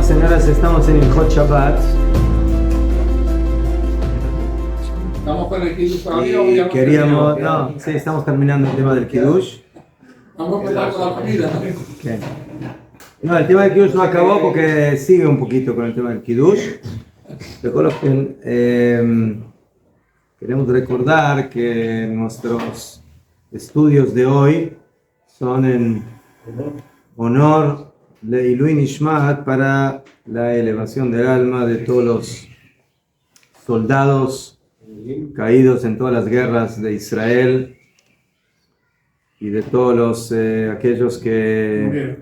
señoras, estamos en el Hot Shabbat. ¿Estamos con el Kiddush todavía o Y ya queríamos, no, sí, estamos terminando el tema del Kiddush. Vamos a empezar con la comida, ¿no? Okay. No, el tema del Kiddush no acabó porque sigue un poquito con el tema del Kiddush. Queremos recordar que nuestros estudios de hoy son en honor de Ilui Nishmat para la elevación del alma de todos los soldados caídos en todas las guerras de Israel y de todos aquellos que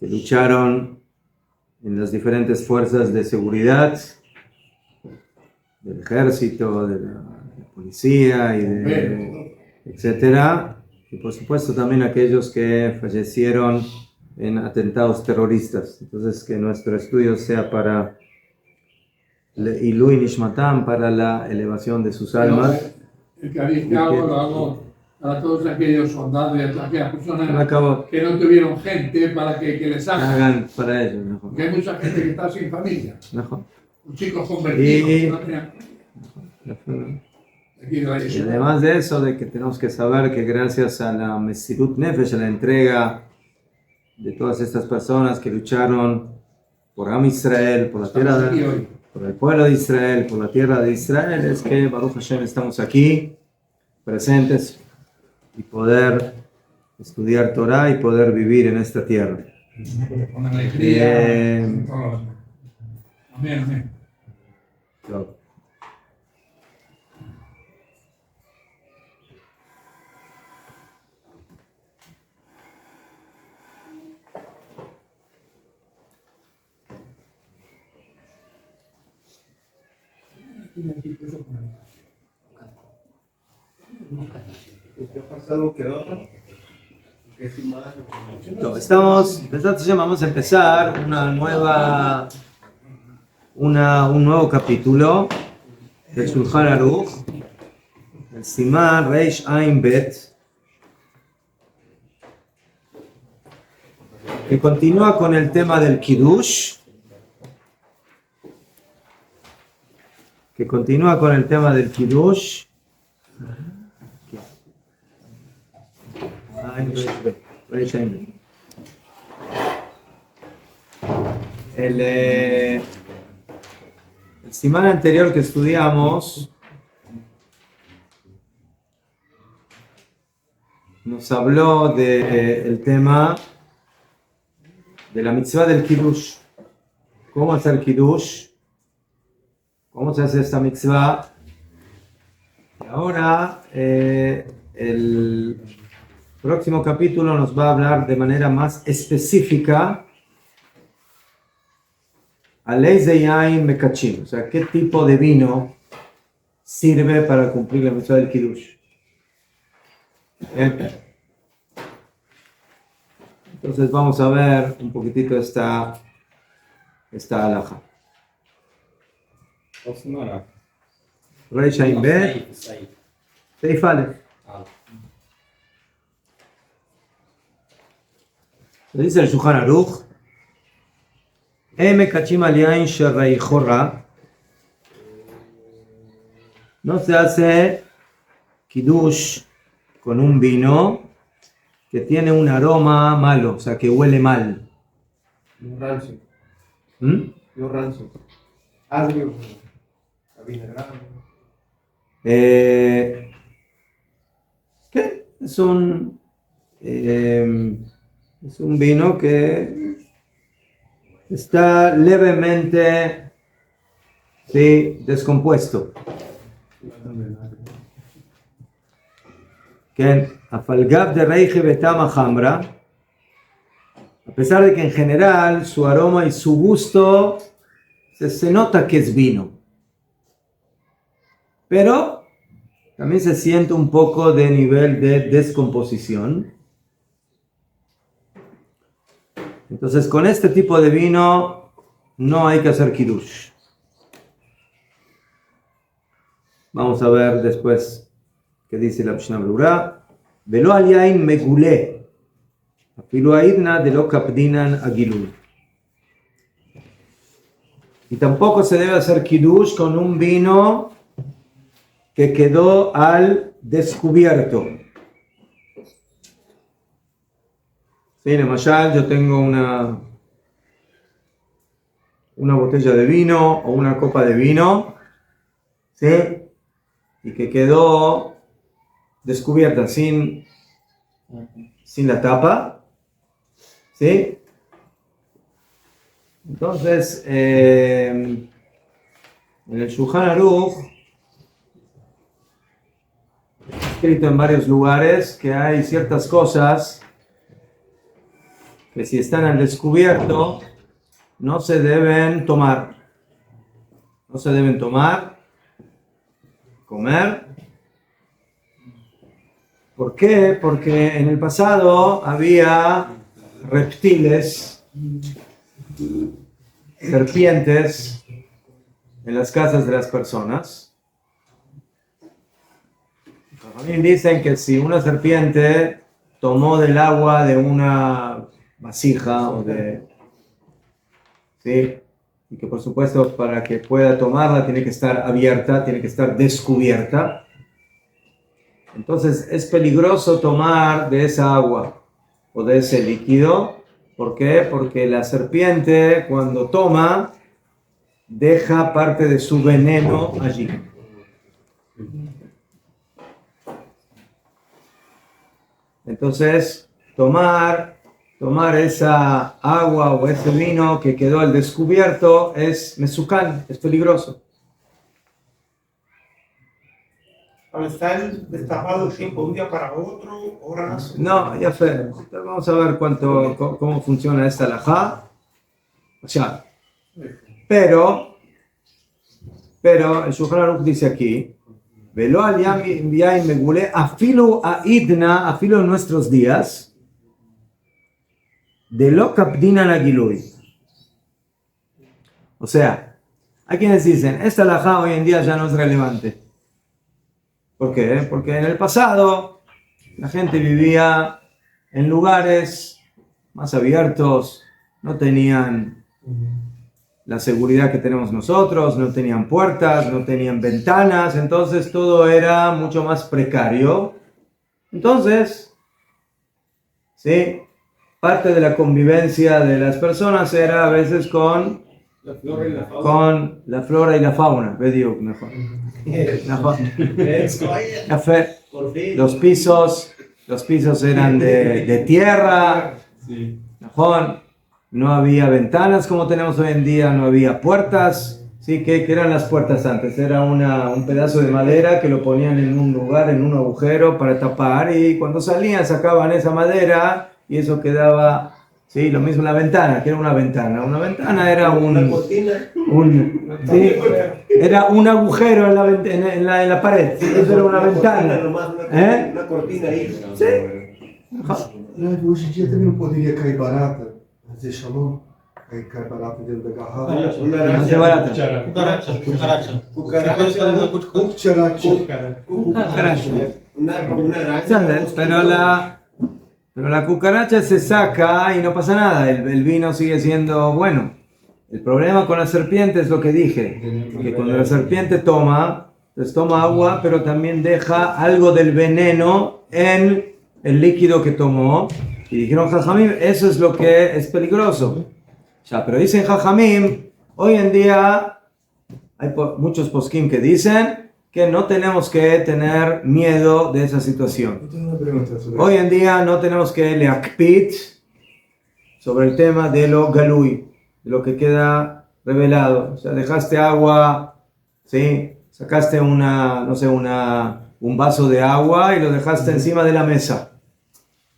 lucharon en las diferentes fuerzas de seguridad del ejército, de la policía y etcétera, y por supuesto también aquellos que fallecieron en atentados terroristas. Entonces, que nuestro estudio sea para Ilui Nishmatam, para la elevación de sus almas. El cariz que hago lo hago para todos aquellos soldados y aquellas personas que no tuvieron gente para que les hagan para ellos. Mejor. Porque hay mucha gente que está sin familia. Mejor. Los chicos convertidos. Y además de eso, de que tenemos que saber que gracias a la Mesirut Nefesh, a la entrega de todas estas personas que lucharon por Am Israel, por la tierra, por el pueblo de Israel, por la tierra de Israel, es que Baruch Hashem estamos aquí presentes y poder estudiar Torah y poder vivir en esta tierra. Con alegría. Amén, amén. Vamos a empezar un nuevo capítulo del Shulchan Aruch, el Siman Reish Ayin Bet, que continúa con el tema del Kiddush. El simán anterior que estudiamos nos habló del tema de la mitzvah del Kiddush. ¿Cómo hacer Kiddush? ¿Cómo se hace esta mitzvah? Y ahora el próximo capítulo nos va a hablar de manera más específica Alei ze yain mekachim, o sea, qué tipo de vino sirve para cumplir la mitzvah del Kiddush. Entonces vamos a ver un poquitito esta halajá. Reish Ayin Bet, Seif Aleph. Dice el Shulchan Aruch, no se hace Kiddush con un vino que tiene un aroma malo, o sea, que huele mal. Rancio. Yo rancio. Agrio. Avinagrado. ¿Qué? Es un vino que está levemente descompuesto. Que afalgav de reiche betama hamra, a pesar de que en general su aroma y su gusto se nota que es vino, pero también se siente un poco de nivel de descomposición. Entonces, con este tipo de vino no hay que hacer Kiddush. Vamos a ver después qué dice la Mishnah Berurah. Velo al yain megule, afilu aidna de lo kapdinan agilul. Y tampoco se debe hacer kiddush con un vino que quedó al descubierto. Sí, en Mayal yo tengo una botella de vino o una copa de vino, ¿sí? Y que quedó descubierta sin la tapa, ¿sí? Entonces, en el Shulchan Aruch, escrito en varios lugares que hay ciertas cosas que si están al descubierto no se deben tomar. No se deben tomar, comer. ¿Por qué? Porque en el pasado había reptiles, serpientes en las casas de las personas. También dicen que si una serpiente tomó del agua de una vasija ¿sí? Y que por supuesto para que pueda tomarla tiene que estar abierta, tiene que estar descubierta. Entonces es peligroso tomar de esa agua o de ese líquido. ¿Por qué? Porque la serpiente cuando toma deja parte de su veneno allí. Entonces tomar esa agua o ese vino que quedó al descubierto es mesukán, es peligroso. ¿Está destapado tiempo de un día para otro, horas? No, ya fue. Vamos a ver cómo funciona esta halajá. O sea, pero el Shulchan Aruch dice aquí, velo al yain megule, afilo a idna, afilo en nuestros días, de lo kapdinan agilui. O sea, hay quienes dicen, esta halajá hoy en día ya no es relevante. ¿Por qué? Porque en el pasado la gente vivía en lugares más abiertos, no tenían la seguridad que tenemos nosotros, no tenían puertas, no tenían ventanas, entonces todo era mucho más precario. Entonces, ¿sí? Parte de la convivencia de las personas era a veces con la flora y la fauna. Mejor. Los pisos eran de tierra. No había ventanas como tenemos hoy en día, no había puertas. ¿Sí? ¿Qué eran las puertas antes? Era un pedazo de madera que lo ponían en un lugar, en un agujero para tapar, y cuando salían sacaban esa madera y eso quedaba, sí, lo mismo la ventana, que era una ventana. Una ventana era sí, era un agujero en la pared. Eso era una ventana. Una cortina ahí. Sí. Hoje em dia também não poderia cair barata, fazer xamã, aí cai barata dentro da garrafa. No sé barata. Pero la cucaracha se saca y no pasa nada, el vino sigue siendo bueno. El problema con la serpiente es lo que dije, que cuando la serpiente toma agua, pero también deja algo del veneno en el líquido que tomó. Y dijeron Jajamim, eso es lo que es peligroso. Ya, pero dicen Jajamim, hoy en día hay muchos poskim que dicen que no tenemos que tener miedo de esa situación. Hoy en día no tenemos que leakpit sobre el tema de lo galui, de lo que queda revelado. O sea, dejaste agua, ¿sí? Sacaste un vaso de agua y lo dejaste encima de la mesa.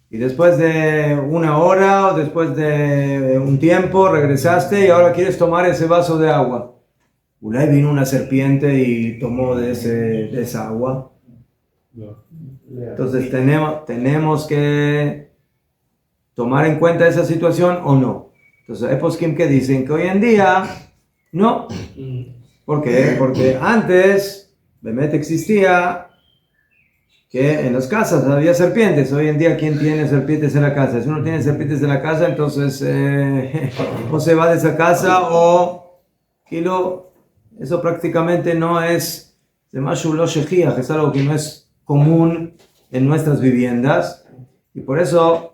Y después de una hora o después de un tiempo regresaste y ahora quieres tomar ese vaso de agua. Ulay vino una serpiente y tomó de esa agua. Entonces tenemos que tomar en cuenta esa situación o no. Entonces hay poskim que dicen que hoy en día no. ¿Por qué? Porque antes Bemet existía que en las casas había serpientes. Hoy en día, ¿quién tiene serpientes en la casa? Si uno tiene serpientes en la casa, entonces o se va de esa casa o eso prácticamente no es de Mashu Lo Shechiach, es algo que no es común en nuestras viviendas. Y por eso,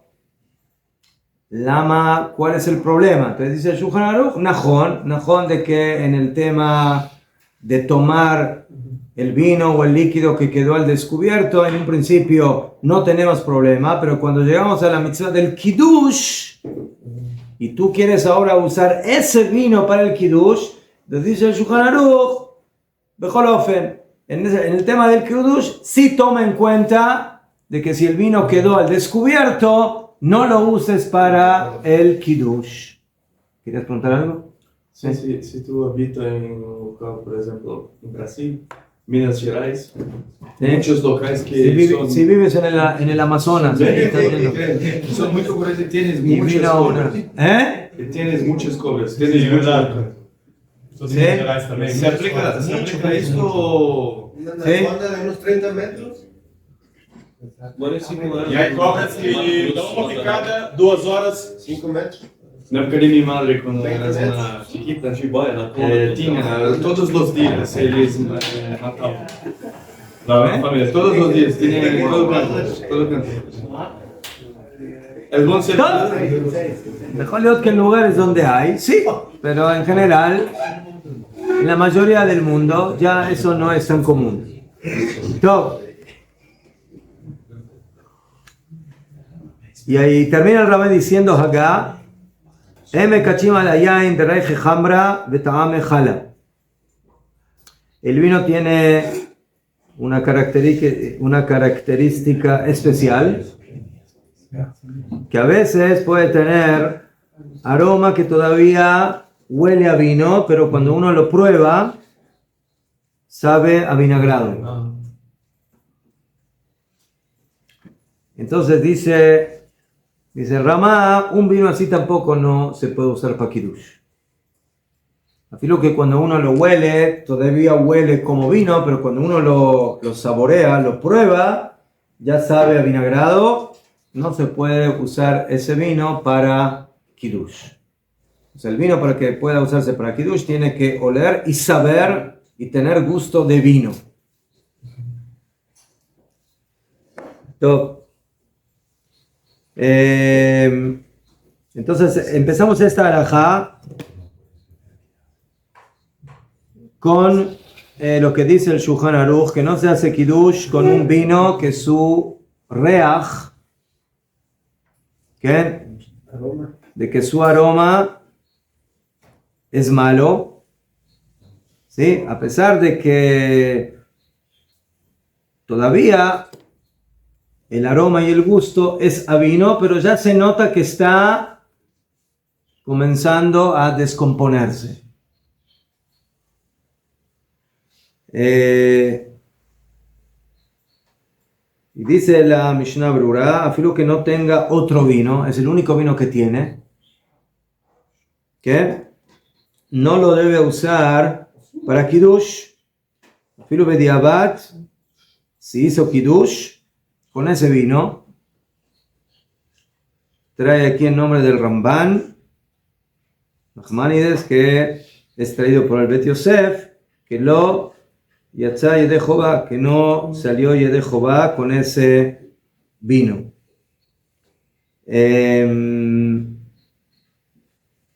Lama, ¿cuál es el problema? Entonces dice el Shulchan Aruch, Najón de que en el tema de tomar el vino o el líquido que quedó al descubierto, en un principio no tenemos problema, pero cuando llegamos a la mitzvah del Kiddush, y tú quieres ahora usar ese vino para el Kiddush, entonces dice el Shulchan Aruch, Bechol Ofen, en el tema del Kiddush, sí toma en cuenta de que si el vino quedó al descubierto, no lo uses para el Kiddush. ¿Quieres preguntar algo? Sí, sí, si tú habitas en un local, por ejemplo, en Brasil, Minas Gerais, muchos locales que si vives en el Amazonas, son muy pobres y tienes y muchas vino cobras. ¿Eh? Tienes muchas cobras, tienes muchas. ¿Se aplica esto? Sí. Anda unos 30 metros. E aí cobras que dão uma picada 2 horas. 5 metros. Na época de mi madre, cuando era una chiquita, Chihuahua, tenía todos los días, ellos mataban. La familia, todos los días, tenían todo canto. Es buen ser. Mejor leer que en lugares donde hay, sí, pero en general, en la mayoría del mundo, ya eso no es tan común. Todo. Y ahí termina el Rabbi diciendo acá, el vino tiene una característica especial, que a veces puede tener aroma que todavía huele a vino, pero cuando uno lo prueba, sabe a vinagrado. Entonces dice Ramá, un vino así tampoco no se puede usar para Kiddush. Afilo que cuando uno lo huele, todavía huele como vino, pero cuando uno lo saborea, lo prueba, ya sabe a vinagrado, no se puede usar ese vino para Kiddush. O sea, el vino para que pueda usarse para Kiddush tiene que oler y saber y tener gusto de vino. Entonces empezamos esta alajá con lo que dice el Shulchan Aruch, que no se hace Kiddush con un vino que su reaj, de que su aroma es malo, ¿sí? A pesar de que todavía el aroma y el gusto es a vino, pero ya se nota que está comenzando a descomponerse. Y dice la Mishnah Brura, afilo que no tenga otro vino, es el único vino que tiene, que no lo debe usar para Kiddush. Afilo bediabat, si hizo Kiddush con ese vino, trae aquí el nombre del Ramban Nachmanides, que es traído por el Bet Yosef, que lo Yatzá Yedejobá, que no salió Yedejobá con ese vino.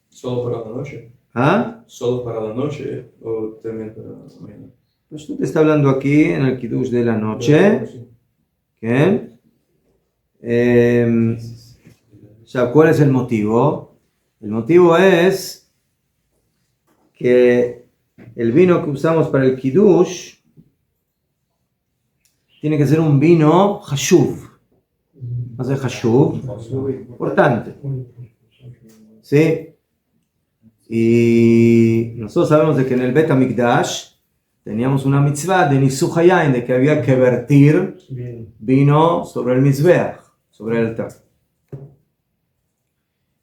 ¿Solo para la noche? ¿Ah? ¿Solo para la noche o también para la mañana? Pues tú te está hablando aquí en el Kiddush de la noche. ¿Qué? O sea, ¿cuál es el motivo? El motivo es que el vino que usamos para el Kiddush tiene que ser un vino Hashuv. ¿No es Hashuv? Importante. ¿Sí? Y nosotros sabemos de que en el Bet HaMikdash teníamos una mitzvah de Nisuch Hayain, de que había que vertir vino sobre el Mizbeach, sobre el altar.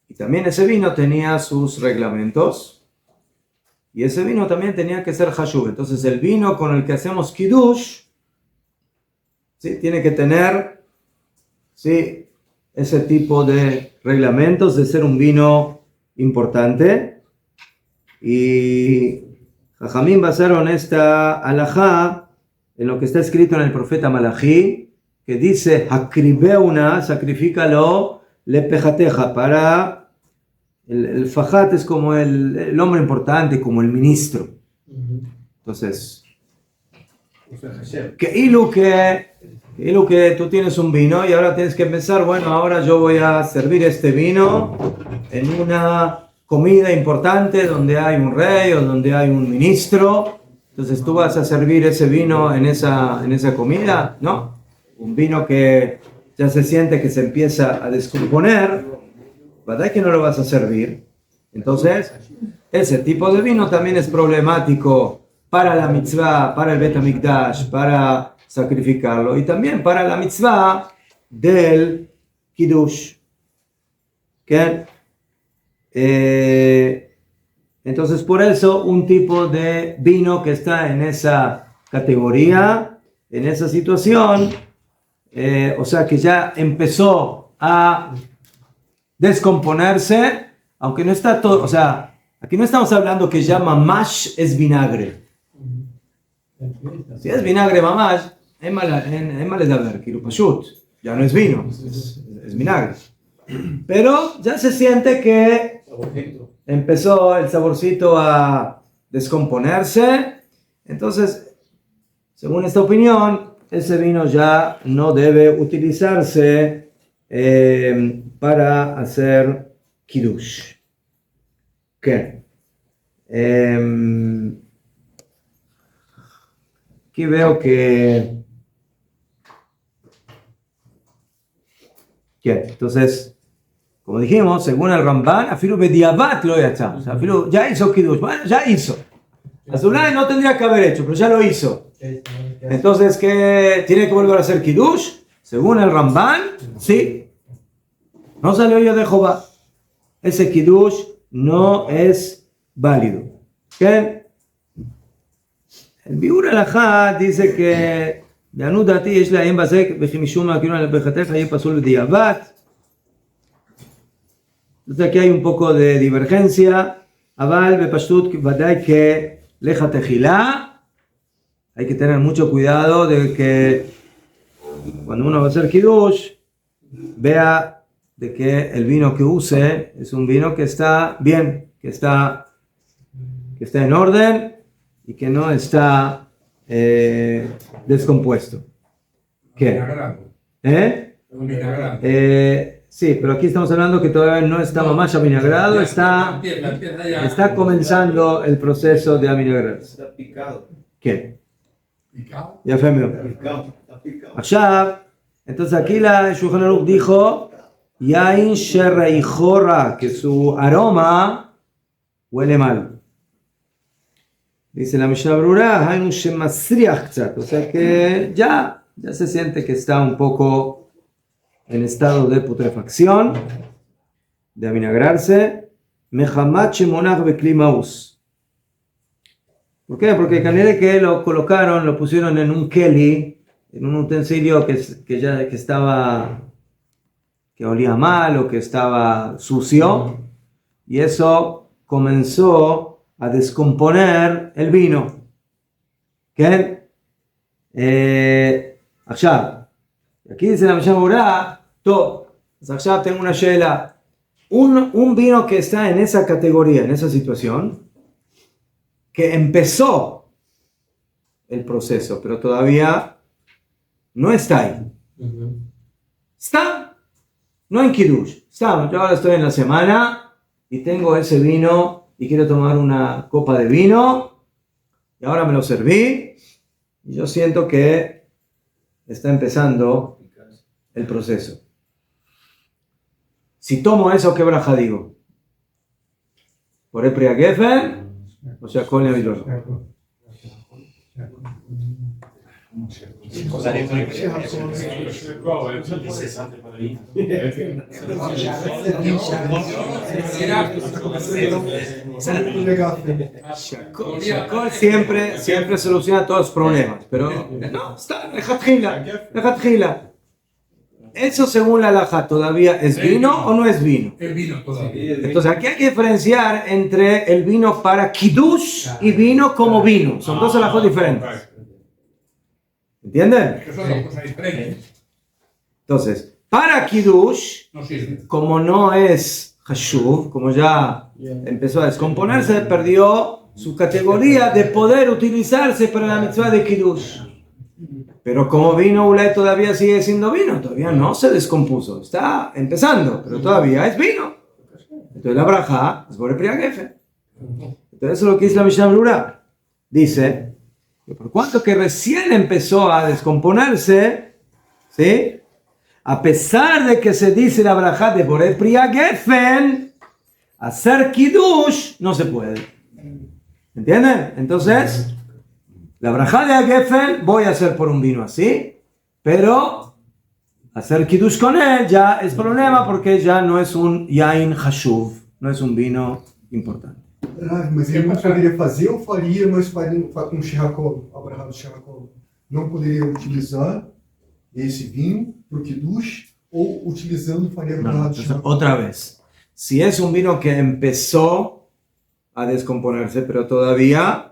Y también ese vino tenía sus reglamentos, y ese vino también tenía que ser Hashuv. Entonces el vino con el que hacemos Kiddush, ¿sí?, tiene que tener, ¿sí?, ese tipo de reglamentos de ser un vino importante. Y Jajamín basaron esta alajá en lo que está escrito en el profeta Malají, que dice, Hakribeuna, sacrifícalo, le pejateja, para el fajat es como el hombre importante, como el ministro. Entonces, que tú tienes un vino y ahora tienes que pensar, bueno, ahora yo voy a servir este vino en una comida importante donde hay un rey o donde hay un ministro. Entonces tú vas a servir ese vino en esa comida, ¿no? Un vino que ya se siente que se empieza a descomponer, ¿verdad que no lo vas a servir? Entonces, ese tipo de vino también es problemático para la mitzvah, para el Bet HaMikdash, para sacrificarlo, y también para la mitzvah del Kiddush. ¿Okay? Entonces, por eso, un tipo de vino que está en esa categoría, en esa situación, o sea, que ya empezó a descomponerse, aunque no está todo, o sea, aquí no estamos hablando que ya mamash es vinagre. Si es vinagre mamash, es mal de haber, ya no es vino, es vinagre. Pero ya se siente que empezó el saborcito a descomponerse. Entonces, según esta opinión, ese vino ya no debe utilizarse para hacer kiddush. ¿Qué? Aquí veo que... ¿Qué? Entonces, como dijimos, según el Ramban, afilu bediabat lo yachá. O sea, afilu ya hizo kiddush. Bueno, ya hizo. Azulay no tendría que haber hecho, pero ya lo hizo. Entonces, ¿qué? ¿Tiene que volver a hacer kiddush? Según el Ramban, sí. No salió yo de Jehová. Ese kiddush no es válido. ¿Qué? El Biur Alajá dice que Anudati es la embasek bejimishuma que una bejateja y pasó el diabat. Entonces aquí hay un poco de divergencia. Aval bepashtut vadai que leja tejilá. Hay que tener mucho cuidado de que cuando uno va a hacer kiddush vea de que el vino que use es un vino que está bien, que está en orden y que no está descompuesto. ¿Qué? Sí, pero aquí estamos hablando que todavía no está mamás avinagrado, está comenzando el proceso de avinagrado. Está picado. ¿Qué? ¿Picado? Ya fue mío. Está picado. Allá, entonces aquí la Shulchan Aruch dijo Yain Sherreijora, que su aroma huele mal. Dice la Mishnah Brura, Hainu Shemasriach Tzat, o sea que ya se siente que está un poco en estado de putrefacción, de avinagrarse. Mehamat Shemonach Bekli Maus. ¿Por qué? Porque canele que lo pusieron en un keli, en un utensilio que olía mal o que estaba sucio, y eso comenzó a descomponer el vino. ¿Qué? Aquí dice la Mishnah Berurah, עכשיו tengo una shela. Un vino que está en esa categoría, en esa situación, que empezó el proceso, pero todavía no está ahí. Está, no en Kiddush. Está, yo ahora estoy en la semana y tengo ese vino y quiero tomar una copa de vino y ahora me lo serví y yo siento que está empezando el proceso. Si tomo eso, ¿qué braja digo? ¿Por el Priya Gefen o sea, con el Avilor? Shakol siempre soluciona todos los problemas, pero no, está, dejad gila. eso según la halajá, ¿todavía es vino o no es vino? Es vino todavía. Entonces aquí hay que diferenciar entre el vino para kiddush y vino como vino. Son dos halajot diferentes. ¿Entienden? Que son dos cosas diferentes. Entonces, para kiddush, No sirve. como no es hashuv, como ya empezó a descomponerse, perdió su categoría de poder utilizarse para la mitzvah de kiddush. Pero como vino, Ulay todavía sigue siendo vino, todavía no se descompuso, está empezando, pero todavía es vino. Entonces la braja es por el priagefe. Entonces eso es lo que dice la Mishnah Brura. Dice que por cuanto que recién empezó a descomponerse, ¿sí? A pesar de que se dice la braja de por el priagefen, hacer kiddush no se puede. ¿Entienden? Entonces, la braja de Gefen voy a hacer por un vino así, pero hacer kiddush con él ya es problema porque ya no es un yain hashuv, no es un vino importante. Mas ele não poderia fazer ou faria, mas faria com Shiracolo, a barra do Shiracolo. Não poderia utilizar esse vinho para o Kiddush ou utilizando faria a barra do Shiracolo. Otra vez, si es un vino que empezó a descomponerse, pero todavía...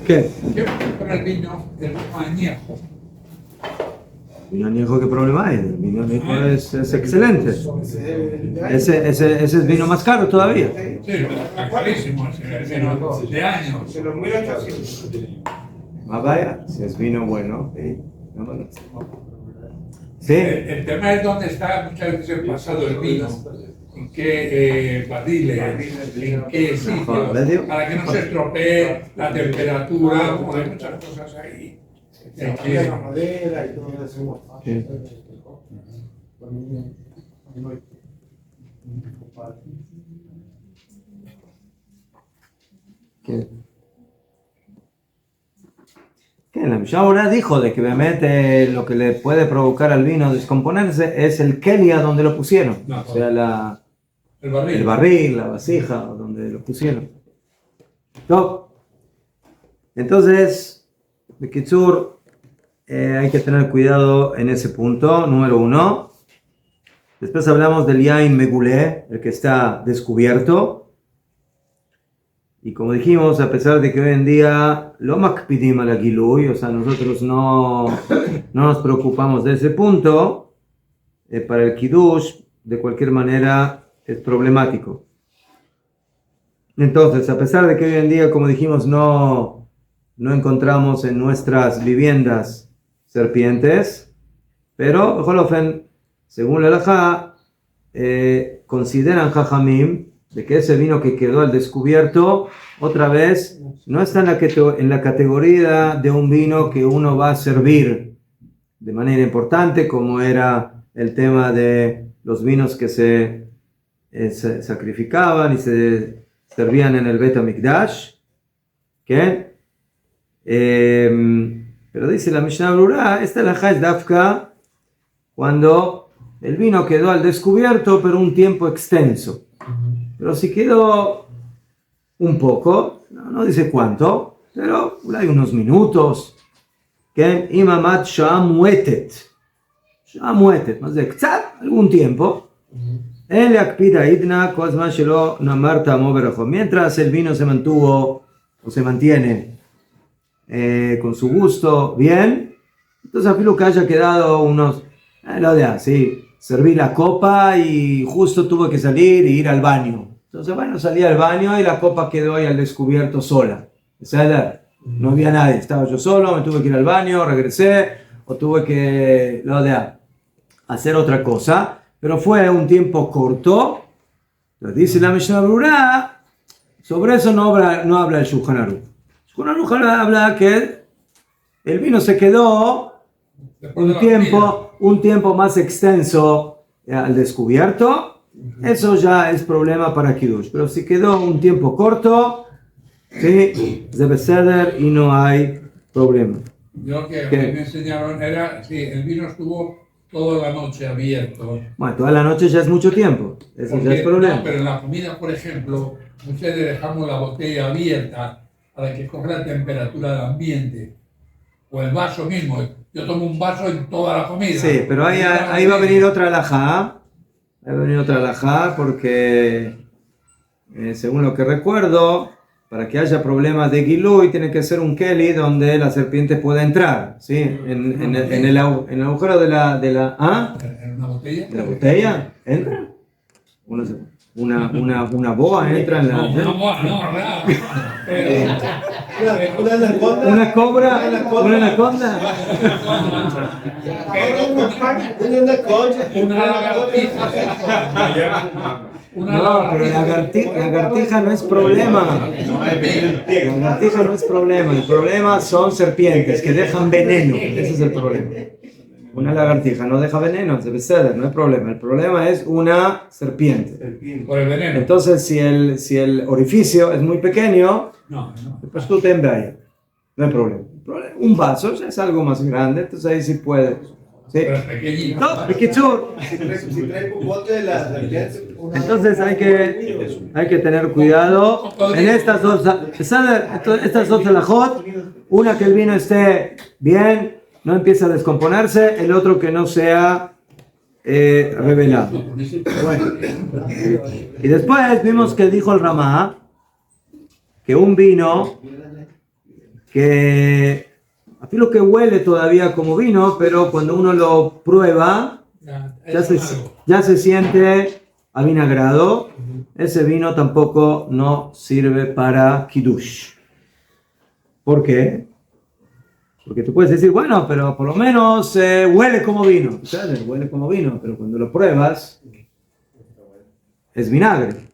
¿Qué? ¿Qué pasa con el vino añejo? Vino añejo, ¿qué problema hay? El vino añejo es excelente. Ese es vino más caro todavía. Sí, pero está carísimo el vino de años. De los 1800. Más vaya, si es vino bueno. Sí. Vámonos. Sí. El tema es dónde está muchas veces el pasado del vino. En qué barriles, en qué sitio, para que no se estropee la temperatura, porque hay muchas cosas ahí. La madera y todo eso. Sí. ¿Qué? La Mishnah ahora dijo de que obviamente lo que le puede provocar al vino descomponerse es el kelia donde lo pusieron, No, o sea, el el barril, la vasija donde lo pusieron. ¿No? Entonces, de Kitsur, hay que tener cuidado en ese punto, número uno. Después hablamos del yain megulé, el que está descubierto. Y como dijimos, a pesar de que hoy en día lo makpidim al giluy, o sea, nosotros no nos preocupamos de ese punto, para el kiddush, de cualquier manera es problemático. Entonces, a pesar de que hoy en día, como dijimos, no encontramos en nuestras viviendas serpientes, pero, según la halajá, consideran Jajamim de que ese vino que quedó al descubierto, otra vez, no está en la categoría de un vino que uno va a servir de manera importante, como era el tema de los vinos que se sacrificaban y se servían en el Bet HaMikdash, ¿qué? Pero dice la Mishnah Berurá, esta halajá es dafka cuando el vino quedó al descubierto, pero un tiempo extenso. Pero si quedó un poco, no dice cuánto, pero hay unos minutos, ¿qué? Imamat shah muetet, más de algún tiempo. Mientras el vino se mantuvo o se mantiene con su gusto bien, entonces afilo que haya quedado unos, serví la copa y justo tuve que salir e ir al baño. Entonces, bueno, salí al baño y la copa quedó ahí al descubierto sola. No había nadie, estaba yo solo, me tuve que ir al baño, regresé, o tuve que hacer otra cosa. Pero fue un tiempo corto. Entonces dice la Mishnah Berurá, sobre eso no habla el Shulchan Aruch. El Shulchan Aruch habla que el vino se quedó un tiempo más extenso al descubierto. Eso ya es problema para Kiddush. Pero si quedó un tiempo corto, sí, es de beseder y no hay problema. Yo que me enseñaron era, sí, el vino estuvo toda la noche abierto. Bueno, toda la noche ya es mucho tiempo. Eso ya es problema. No, pero en la comida, por ejemplo, muchas veces dejamos la botella abierta para que coja la temperatura del ambiente. O el vaso mismo. Yo tomo un vaso en toda la comida. Sí, pero ahí va a venir otra halajá. Porque, según lo que recuerdo, para que haya problemas de Gilui, tiene que ser un Keli donde la serpiente pueda entrar, ¿sí? En el agujero de la ¿En una botella? ¿De la botella? ¿Entra? Una boa entra en la... Una boa, no. ¿Una cobra? ¿Una anaconda? No, pero la lagartija no es problema. La lagartija no es problema. El problema son serpientes que dejan veneno. Ese es el problema. Una lagartija no deja veneno, debe ser, no hay problema. El problema es una serpiente. Por el veneno. Entonces, si el orificio es muy pequeño, pues tú te embrayas. No hay problema. Un vaso ya es algo más grande, entonces ahí sí puede. ¿Sí? Pero es pequeñito. No, pequeño. Entonces hay que tener cuidado en estas dos halajot. Una, que el vino esté bien, no empieza a descomponerse. El otro, que no sea revelado. Bueno. Y después vimos que dijo el Ramá que un vino que afilo que huele todavía como vino, pero cuando uno lo prueba ya se siente avinagrado. Ese vino tampoco no sirve para Kiddush. ¿Por qué? Porque tú puedes decir, bueno, pero por lo menos huele como vino. Huele como vino, pero cuando lo pruebas es vinagre.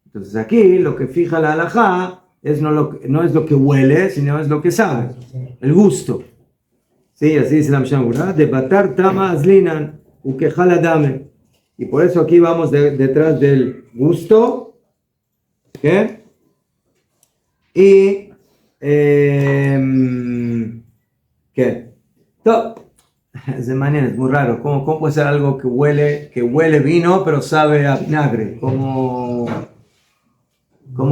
Entonces aquí lo que fija la halajá no es lo que huele, sino es lo que sabe, el gusto. Sí, así dice la Mishnah Berurá, de batar tama azlinan ukejala dame. Y por eso aquí vamos detrás del gusto. ¿Qué? Y ¿qué? Es de manera, es muy raro. ¿Cómo puede ser algo que huele vino, pero sabe a vinagre? ¿Cómo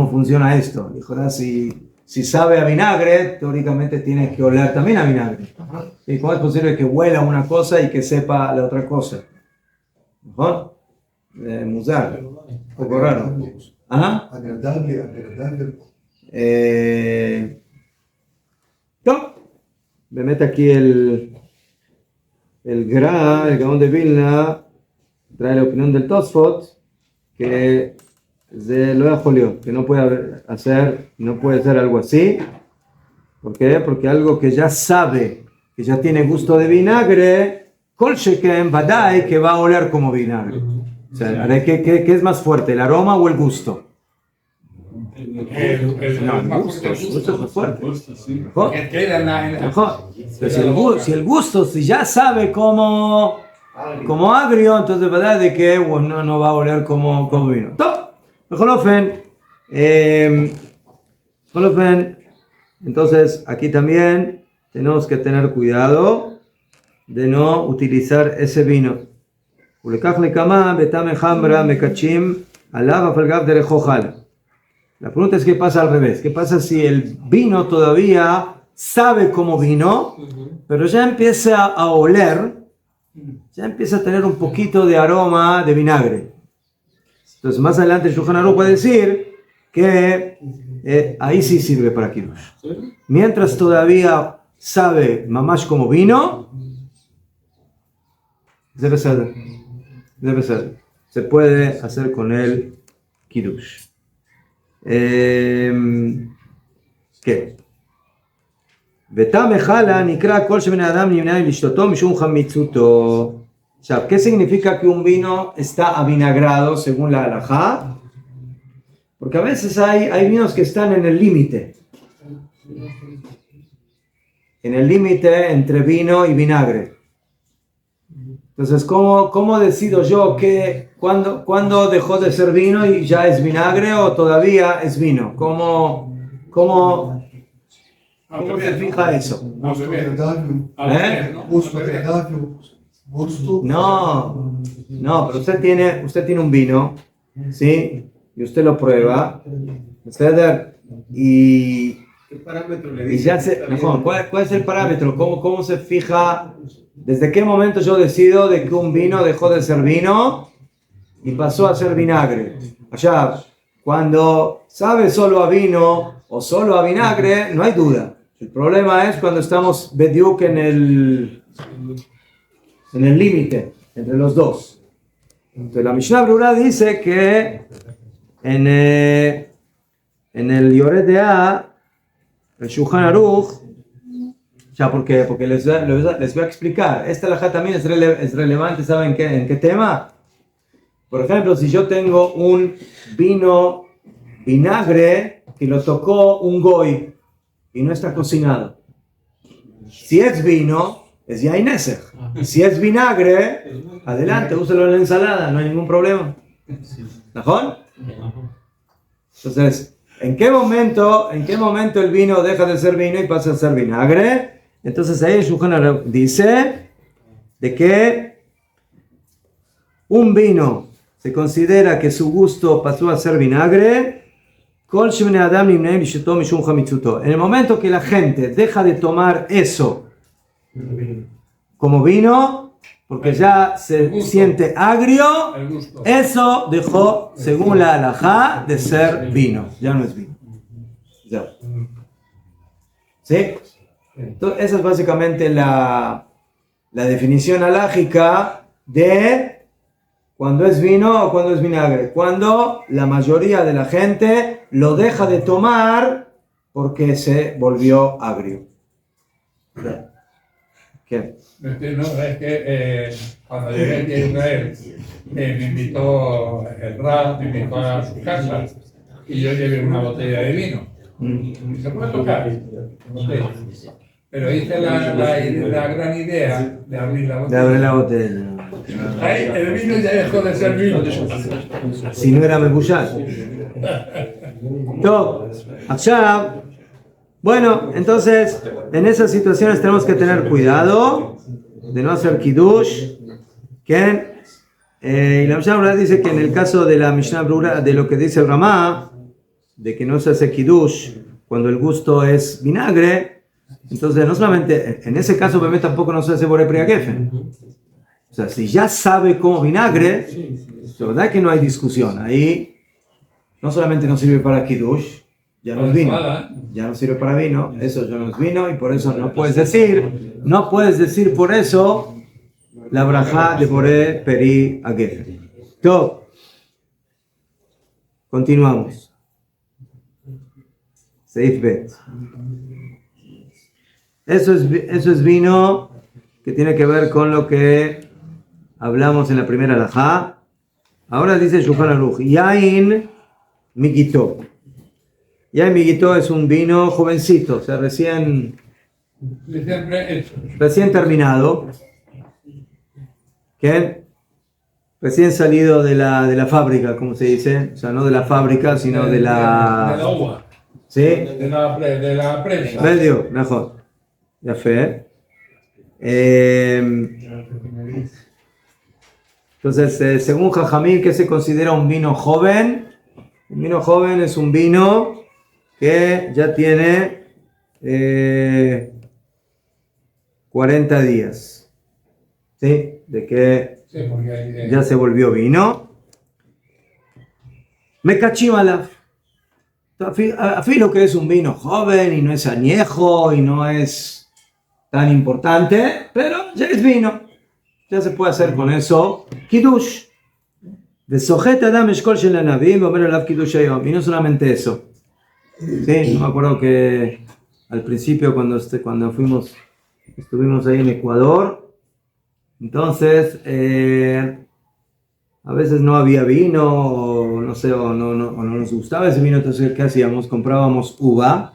funciona esto? Dijo, si sabe a vinagre, teóricamente tiene que oler también a vinagre. ¿Y cómo es posible que huela una cosa y que sepa la otra cosa? ¿Mejor? Musar. Un poco raro. ¿Ah? Agradable. No. Me mete aquí el Gaón de Vilna, trae la opinión del Tosfot, que de lo de que no puede hacer, no puede ser algo así. ¿Por qué? Porque algo que ya sabe, que ya tiene gusto de vinagre, kol sheken badai, que va a oler como vinagre. O sea, ¿qué es más fuerte, el aroma o el gusto? El gusto es más fuerte. Mejor. Si el gusto, si ya sabe como agrio, entonces verdad de que no va a oler como vino. Mejor entonces aquí también tenemos que tener cuidado de no utilizar ese vino. La pregunta es: ¿qué pasa al revés? ¿Qué pasa si el vino todavía sabe cómo vino, pero ya empieza a oler, ya empieza a tener un poquito de aroma de vinagre? Entonces más adelante el Shulchan Aruch va a decir que ahí sí sirve para Kiddush. Mientras todavía sabe mamash como vino, debe ser. Se puede hacer con el Kiddush. ¿Qué? ¿Qué significa que un vino está avinagrado según la halajá? Porque a veces hay vinos que están en el límite. En el límite entre vino y vinagre. Entonces, ¿cómo decido yo cuándo dejó de ser vino y ya es vinagre o todavía es vino? ¿Cómo se fija eso? No, pero usted tiene un vino, ¿sí? Y usted lo prueba, y ¿Qué parámetro le y dice? ya ¿cuál es el parámetro? ¿Cómo se fija? ¿Desde qué momento yo decido de que un vino dejó de ser vino y pasó a ser vinagre? Allá, cuando sabe solo a vino o solo a vinagre, no hay duda. El problema es cuando estamos bediuk en el límite entre los dos. Entonces la Mishnah Brura dice que en el Yored Deah, el Shulchan Aruch, ya porque les voy a explicar. Esta halajá también es relevante, ¿saben en qué tema? Por ejemplo, si yo tengo un vino vinagre que lo tocó un goy y no está cocinado. Si es vino, es yain nesech. Si es vinagre, adelante, úselo en la ensalada, no hay ningún problema. ¿Najón? Entonces, ¿en qué momento el vino deja de ser vino y pasa a ser vinagre? Entonces ahí el Shulchan Aruch dice de que un vino se considera que su gusto pasó a ser vinagre en el momento que la gente deja de tomar eso como vino, porque ya se siente agrio, eso dejó, según la halajá, de ser vino. Ya no es vino. Ya. ¿Sí? Entonces, esa es básicamente la definición halágica de cuando es vino o cuando es vinagre. Cuando la mayoría de la gente lo deja de tomar porque se volvió agrio. ¿Qué? No, es que cuando llegué aquí a Israel, me invitó el Rab, me invitó a su casa y yo llevé una botella de vino. ¿Se puede tocar? Sí. Pero hice la gran idea de abrir la botella. De abrir la botella. Ahí el vino ya dejó de ser vino. Si no era Mebushal. Bueno, entonces en esas situaciones tenemos que tener cuidado de no hacer Kiddush. Y la Mishnah Brura dice que en el caso de la Mishnah Brura, de lo que dice el Ramá, de que no se hace Kiddush cuando el gusto es vinagre, entonces no solamente, en ese caso obviamente tampoco no se hace Borei Pri HaGefen. O sea, si ya sabe como vinagre, la verdad es que no hay discusión. Ahí no solamente no sirve para Kiddush, ya no es vino, ya no sirve para vino, eso ya no es vino, y por eso no puedes decir por eso la brajá de Boré Peri Agefen. Top. Continuamos. Seif Bet. Eso es vino que tiene que ver con lo que hablamos en la primera alajá. Ahora dice Shulchan Aruch, Yain Migito. Yain Migito es un vino jovencito, o sea, recién terminado. ¿Qué? Recién salido de la fábrica, como se dice. O sea, no de la fábrica, sino de la uva. ¿Sí? De la prensa. Medio, mejor. Ya fe. Entonces, según Jajamín, ¿qué se considera un vino joven? Un vino joven es un vino que ya tiene 40 días. ¿Sí? De que ya se volvió vino. Me cachímala. Afilo que es un vino joven y no es añejo y no es tan importante, pero ya es vino. Ya se puede hacer con eso Kiddush. De Sojet Adam Eshkol Shel Hanavim, Omer Elav Kiddush Hayom. Y no solamente eso. Sí, me acuerdo que al principio cuando estuvimos ahí en Ecuador, entonces a veces no había vino, o no sé, o no nos gustaba ese vino, entonces ¿qué hacíamos? Comprábamos uva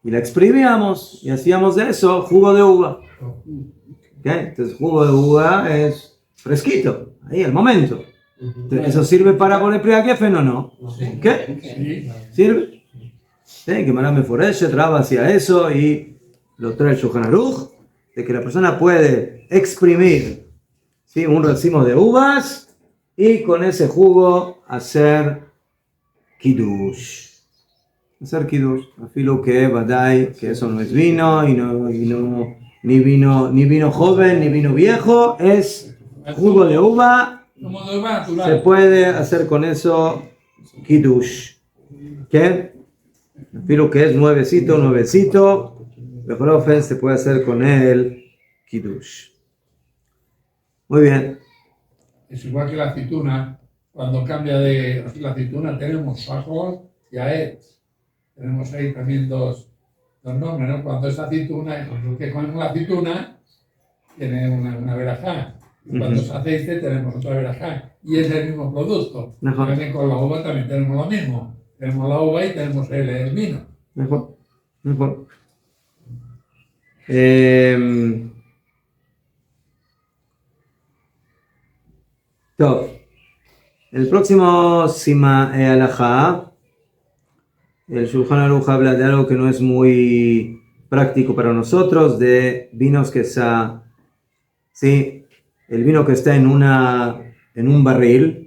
y la exprimíamos y hacíamos de eso jugo de uva. ¿Okay? Entonces jugo de uva es fresquito, ahí al momento. Entonces, ¿eso sirve para poner Pri Agefen o no? ¿Qué? ¿Sirve? Sí, que Marán Meforeshet Raba hacia eso y lo trae el Shulchan Aruch, de que la persona puede exprimir, ¿sí?, un racimo de uvas y con ese jugo hacer Kiddush. Hacer Kiddush. Afilo que Badai, que eso no es vino, ni vino joven, ni vino viejo, es jugo de uva. Se puede hacer con eso Kiddush. ¿Qué? Afilo que es nuevecito. Mejor se puede hacer con él Kiddush. Muy bien. Es igual que la aceituna. Cuando cambia de la aceituna tenemos sajos y aetz. Tenemos ahí también dos nombres, ¿no? Cuando es aceituna, que con la aceituna tiene una verajá. Y cuando es aceite tenemos otra verajá. Y es el mismo producto. También con la uva también tenemos lo mismo. Tenemos la uva y tenemos el vino. Mejor. El próximo Sima Alajá, el Shulchan Aruch habla de algo que no es muy práctico para nosotros, de vinos que el vino que está en un barril.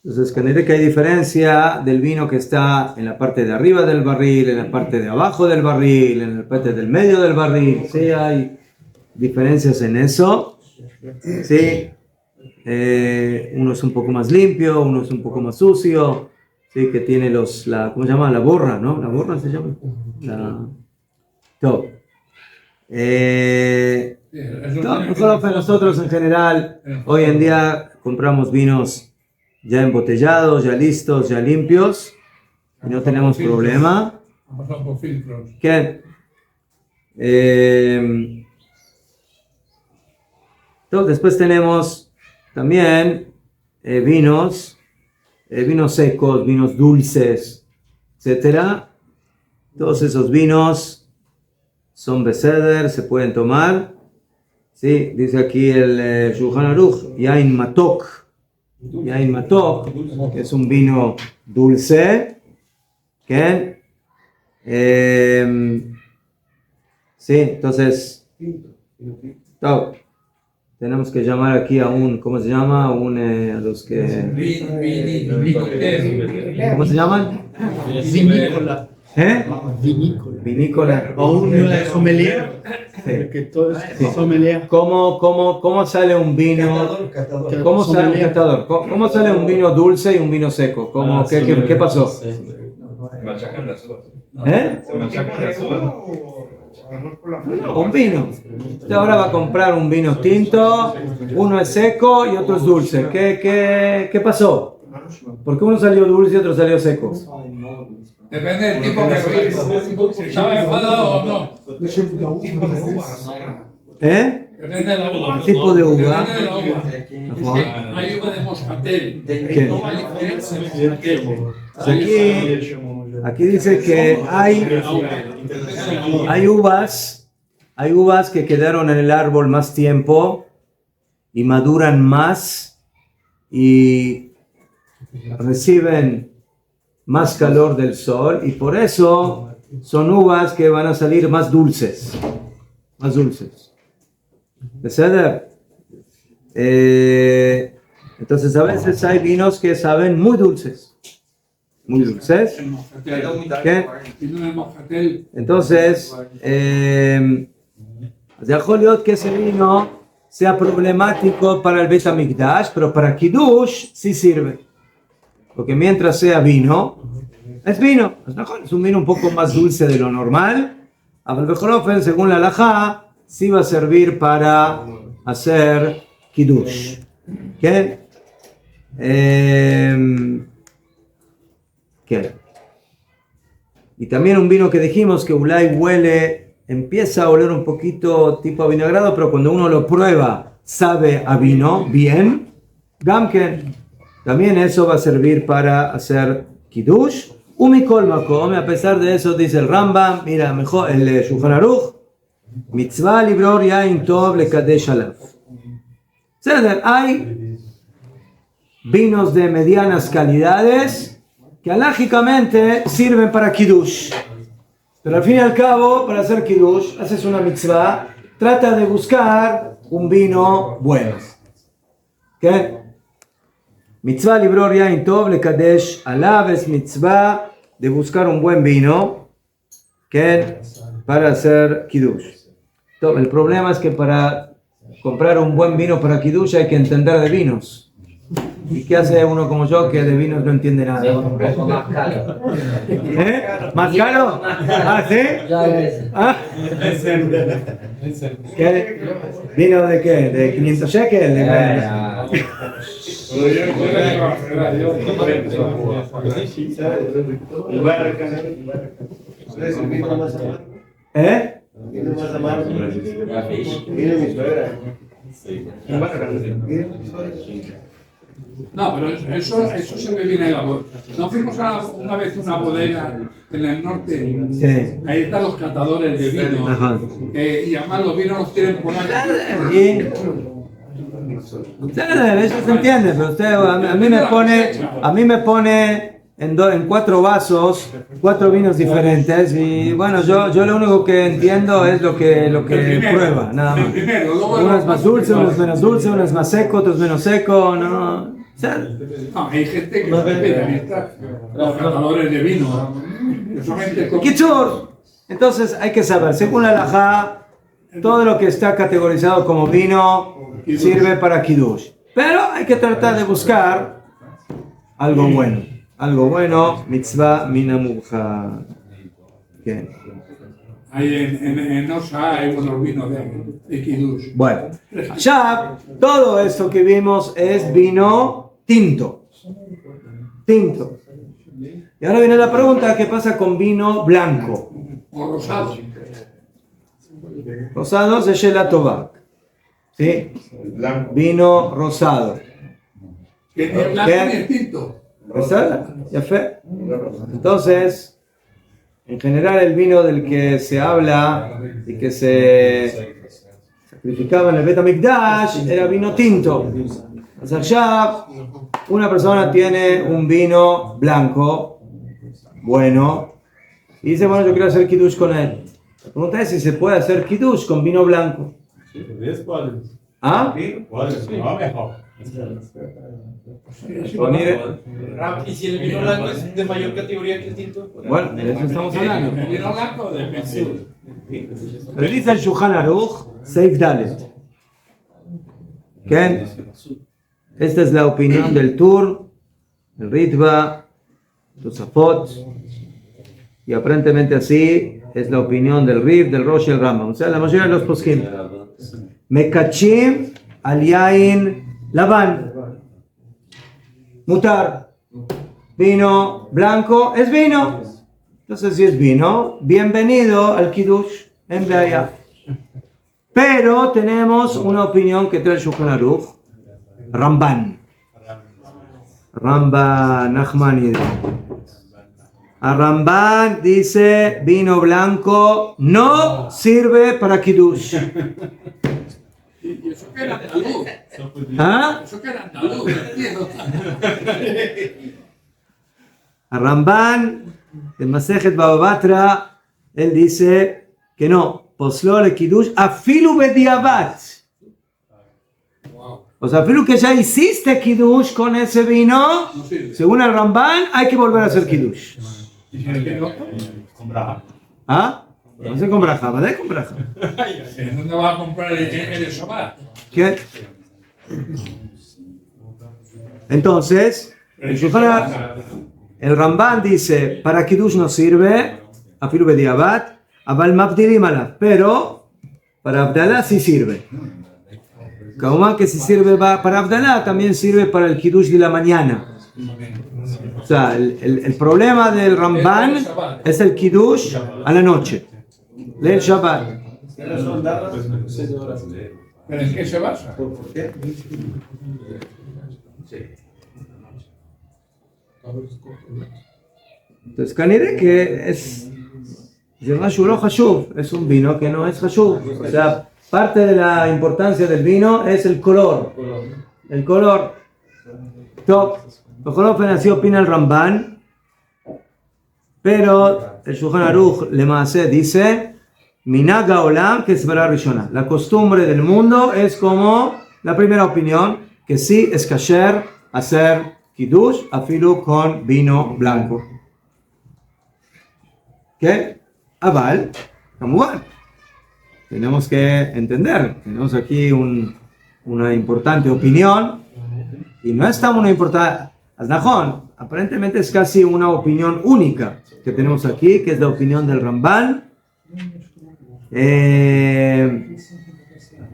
Entonces, que hay diferencia del vino que está en la parte de arriba del barril, en la parte de abajo del barril, en la parte del medio del barril. Sí, hay diferencias en eso. Sí. Uno es un poco más limpio, uno es un poco más sucio. Sí, que tiene ¿cómo se llama? La borra, ¿no? La borra se llama. Top. Nosotros en general, hoy en día compramos vinos ya embotellados, ya listos, ya limpios, y no tenemos problema. ¿Qué? Entonces, después tenemos también vinos secos, vinos dulces, etc. Todos esos vinos son beseder, se pueden tomar. Sí, dice aquí el Shulchan Aruch, Yain Matok, que es un vino dulce. ¿Qué? Sí, entonces tenemos que llamar aquí a ¿cómo se llama? A los que... ¿Cómo se llaman? Vinícola. Vinícola. O un sommelier. Sí. Que todo es sommelier. ¿Cómo sale un vino? ¿Cómo sale un catador? ¿Cómo sale un vino dulce y un vino seco? ¿Qué pasó? Machacan las uvas. ¿Eh? Se machacan las uvas. No, un vino. Usted ahora va a comprar un vino tinto, uno es seco y otro es dulce. ¿Qué pasó? ¿Por qué uno salió dulce y otro salió seco? Depende del tipo que vive. Si estaba enfadado o no. ¿Eh? Depende de la uva. ¿Qué tipo de uva? Depende de la uva. Es que hay uva de moscatel. ¿Qué? No hay diferencia de moscatel. Aquí dice que hay uvas que quedaron en el árbol más tiempo y maduran más y reciben más calor del sol y por eso son uvas que van a salir más dulces. Más dulces. ¿Beseder? Entonces a veces hay vinos que saben muy dulces. Muy dulces. ¿Qué? Entonces, que ese vino sea problemático para el Bet HaMikdash, pero para Kiddush sí sirve. Porque mientras sea vino, es vino. Es un vino un poco más dulce de lo normal. Según la halajá, sí va a servir para hacer Kiddush. ¿Qué? Y también un vino que dijimos que Ulay huele, empieza a oler un poquito tipo a vinagrado, pero cuando uno lo prueba, sabe a vino, bien. Gamken, también eso va a servir para hacer Kiddush. Umikol makom, a pesar de eso dice el Rambam, mira, mejor el Shulchan Aruch, mitzvah libror yain tov lekadesh alav. Hay vinos de medianas calidades que alágicamente sirven para Kiddush. Pero al fin y al cabo, para hacer Kiddush, haces una mitzvah, trata de buscar un vino bueno. ¿Qué? Mitzvah libror yain tov lekadesh alav es mitzvah de buscar un buen vino, ¿qué? Para hacer Kiddush. El problema es que para comprar un buen vino para Kiddush hay que entender de vinos. ¿Y qué hace uno como yo que de vinos no entiende nada? Un poco más caro. ¿Eh? ¿Más caro? ¿Ah, sí? ¿Ah? ¿Qué? ¿Vino de qué? ¿De 500 shekels? ¿Eh? No, pero eso siempre viene de la bodega. ¿No fuimos una vez a una bodega en el norte? Sí. Ahí están los catadores de vino. Ajá. Y además los vinos los tienen por ahí. Eso se entiende, pero usted a mí me pone en 4 vasos, 4 vinos diferentes y bueno, yo lo único que entiendo es lo que prueba, nada más. Uno es más dulce, uno es menos dulce, uno es más seco, otro es menos seco, no. No, hay gente que no respeta los catadores de vino. Kitzur, entonces hay que saber, según la halajá, todo lo que está categorizado como vino sirve para Kiddush. Pero hay que tratar de buscar algo bueno. Algo bueno, mitzvah minamubha. Ahí en Osa hay buenos vinos de Kiddush. Bueno, ya todo esto que vimos es vino tinto. Tinto. Y ahora viene la pregunta, ¿qué pasa con vino blanco? O rosado. Rosado se Shela Tová. ¿Sí? Vino rosado. Que ni el blanco ni el tinto. ¿Ya fue? Entonces, en general el vino del que se habla y que se sacrificaba en el Bet HaMikdash era vino tinto. O sea, ya una persona tiene un vino blanco, bueno, y dice, bueno, yo quiero hacer Kiddush con él. La pregunta es si se puede hacer Kiddush con vino blanco. ¿Ah? ¿Y si el vino blanco es de mayor categoría que el tinto? Bueno, de eso estamos hablando. El vino blanco depende. Pero dice el Shulchan Aruch, Seif Dalet. ¿Qué? Esta es la opinión del Tur, el Ritva, Tosafot, y aparentemente así es la opinión del Rif, del Rosh y el Rambam. O sea, la mayoría de los poskim. Mekachim al yain laban. Mutar. Vino blanco es vino. Entonces, si es vino, bienvenido al Kiddush en Beaya. Pero tenemos una opinión que trae el Shulchan Aruch, Ramban Nachmanides. A Ramban dice: vino blanco no sirve para Kiddush. Y eso que era andaluz. ¿Ah? Eso que era andaluz, entiendo. A Ramban, en Masejet Baba Batra, él dice que no, posló el Kiddush afilu bediabat. O sea, afilu que ya hiciste Kiddush con ese vino, según el Ramban, hay que volver a hacer Kiddush. ¿Ah? No se compra java, ¿de compra java? ¿Dónde vas a comprar el Shabbat? ¿Qué? Entonces, el Ramban dice, para Kiddush no sirve, afilu bediabat, aval mabdilim alav, pero para Abdalá sí sirve. Como que si sirve para Abdalá, también sirve para el Kiddush de la mañana. O sea, el problema del Ramban es el Kiddush a la noche, el Shabbat. ¿Pero en qué se basa? Entonces, Kanire que es un vino que no es Hashuv. O sea, parte de la importancia del vino es el color. El color. Top. Así opina el Ramban, pero el Shulchan Aruch Lemase dice: Minaga Olam que es Bara Rishona. La costumbre del mundo es como la primera opinión, que sí es kasher hacer Kiddush afilu con vino blanco. ¿Qué? Aval, Kamugan. Tenemos que entender, tenemos aquí una importante opinión y no es tan una importante. Aznajón, aparentemente es casi una opinión única que tenemos aquí, que es la opinión del Ramban.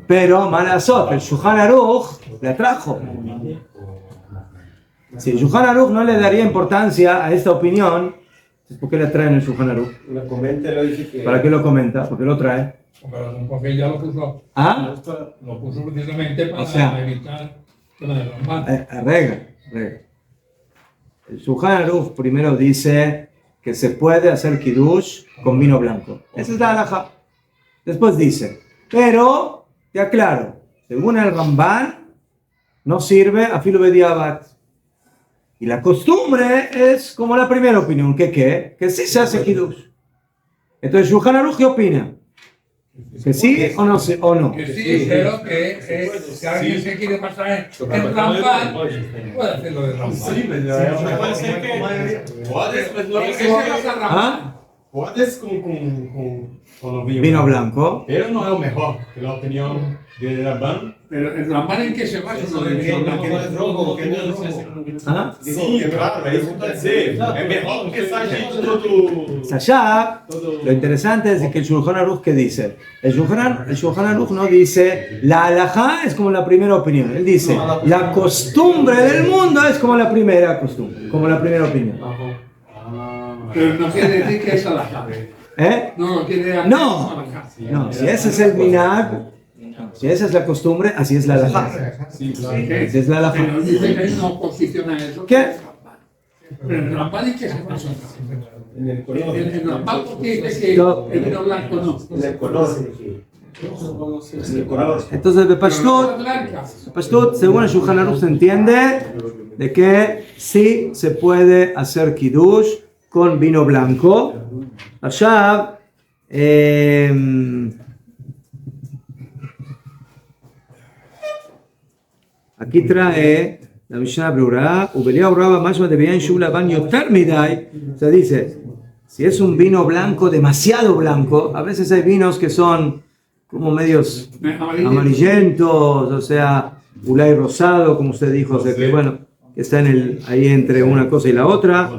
Pero Malasot, el Shulchan Aruch le atrajo. Si el Shulchan Aruch no le daría importancia a esta opinión, ¿por qué le traen el Shulchan Aruch? ¿Para qué lo comenta? ¿Por qué lo trae? Porque ya lo puso. ¿Ah? Lo puso precisamente para evitar que la del Ramban. Rega. El Shulchan Aruch primero dice que se puede hacer Kiddush con vino blanco. Esa es la halajá. Después dice, pero, te aclaro, según el Ramban, no sirve afilu bediabat. Y la costumbre es como la primera opinión, que sí se hace Kiddush. Entonces, Shulchan Aruch, ¿qué opina? ¿Que sí o no? Que sí, pero que si alguien se quiere pasar en Ramban, puede hacerlo de Ramban. ¿Ah? Puedes con Vino blanco. Pero no es lo mejor que la opinión de Ramban. Pero el Ramban en qué se basa uno de vino blanco. ¿Ah? Sí, claro, es isso que es mejor que salga todo. Allá, lo interesante es que el Shulchan Aruch, ¿qué dice? El Shulchan Aruch no dice la halajá es como la primera opinión. Él dice la costumbre del mundo es como la primera costumbre, como la primera opinión. Pero no quiere decir que es halajá. No, quiere decir no, si ese es el minag, si esa es la costumbre, así es la halajá. Así es la halajá. Pero dice que no oposiciona eso. ¿Qué? Pero el Ramban es que se basa. El Ramban porque dice que el vino blanco no. Entonces, de Pashtut, según el Shulchan Aruch, se entiende de que sí se puede hacer Kiddush con vino blanco. Allá, aquí trae la Mishnah Brura, Ubeliao Raba Mashma de Beyan Shulaban Yotar Midai. Se dice, si es un vino blanco, demasiado blanco, a veces hay vinos que son como medios amarillentos, o sea, ulay rosado, como usted dijo, o sea que bueno, que está ahí entre una cosa y la otra.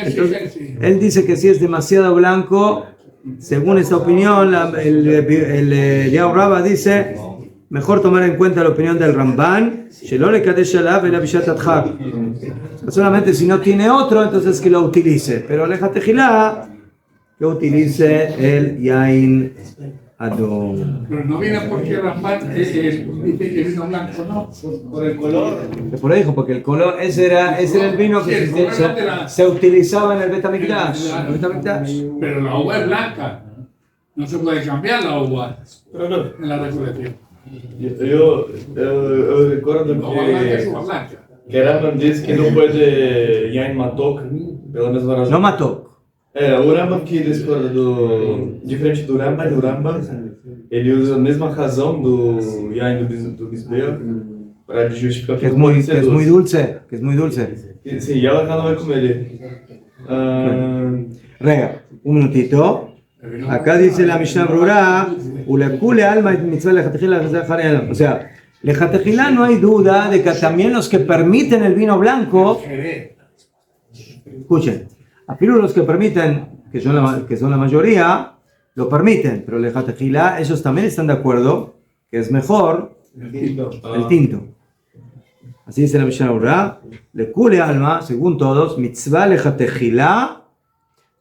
Entonces, él dice que si es demasiado blanco, según esta opinión, el Eliyahu Rabba dice, mejor tomar en cuenta la opinión del Ramban, solamente si no tiene otro, entonces que lo utilice, pero Leja Tejilá, que utilice el Yain Adom. Pero no viene porque Ramban dice que vino blanco, ¿no? Por el color. Por ahí dijo, porque el color, ese era el vino que se utilizaba en el Betamikdash. Pero la uva es blanca. No se puede cambiar la uva en la recolección. Eu recuerdo La uva blanca es uva blanca. que Rambam diz que não pode Yain Matok, pela mesma razão. No mató. O Rambam que discorda diferente do Rambam, ele usa a mesma razão do Yain do Bisbeah para justificar Que es muy dulce, que es muy dulce. Sim, e ela não vai comer ele. Rega, un minutito. Acá dice la Mishnah Brura, Ulekule alma mitzvah lejatejila. O sea, lejatejila no hay duda de que también los que permiten el vino blanco, escuchen, a los que permiten, que son la mayoría, lo permiten, pero lejatejila, ellos también están de acuerdo que es mejor el tinto. Así dice la Mishnah Brura, Lekule alma, según todos, mitzvah lejatejila,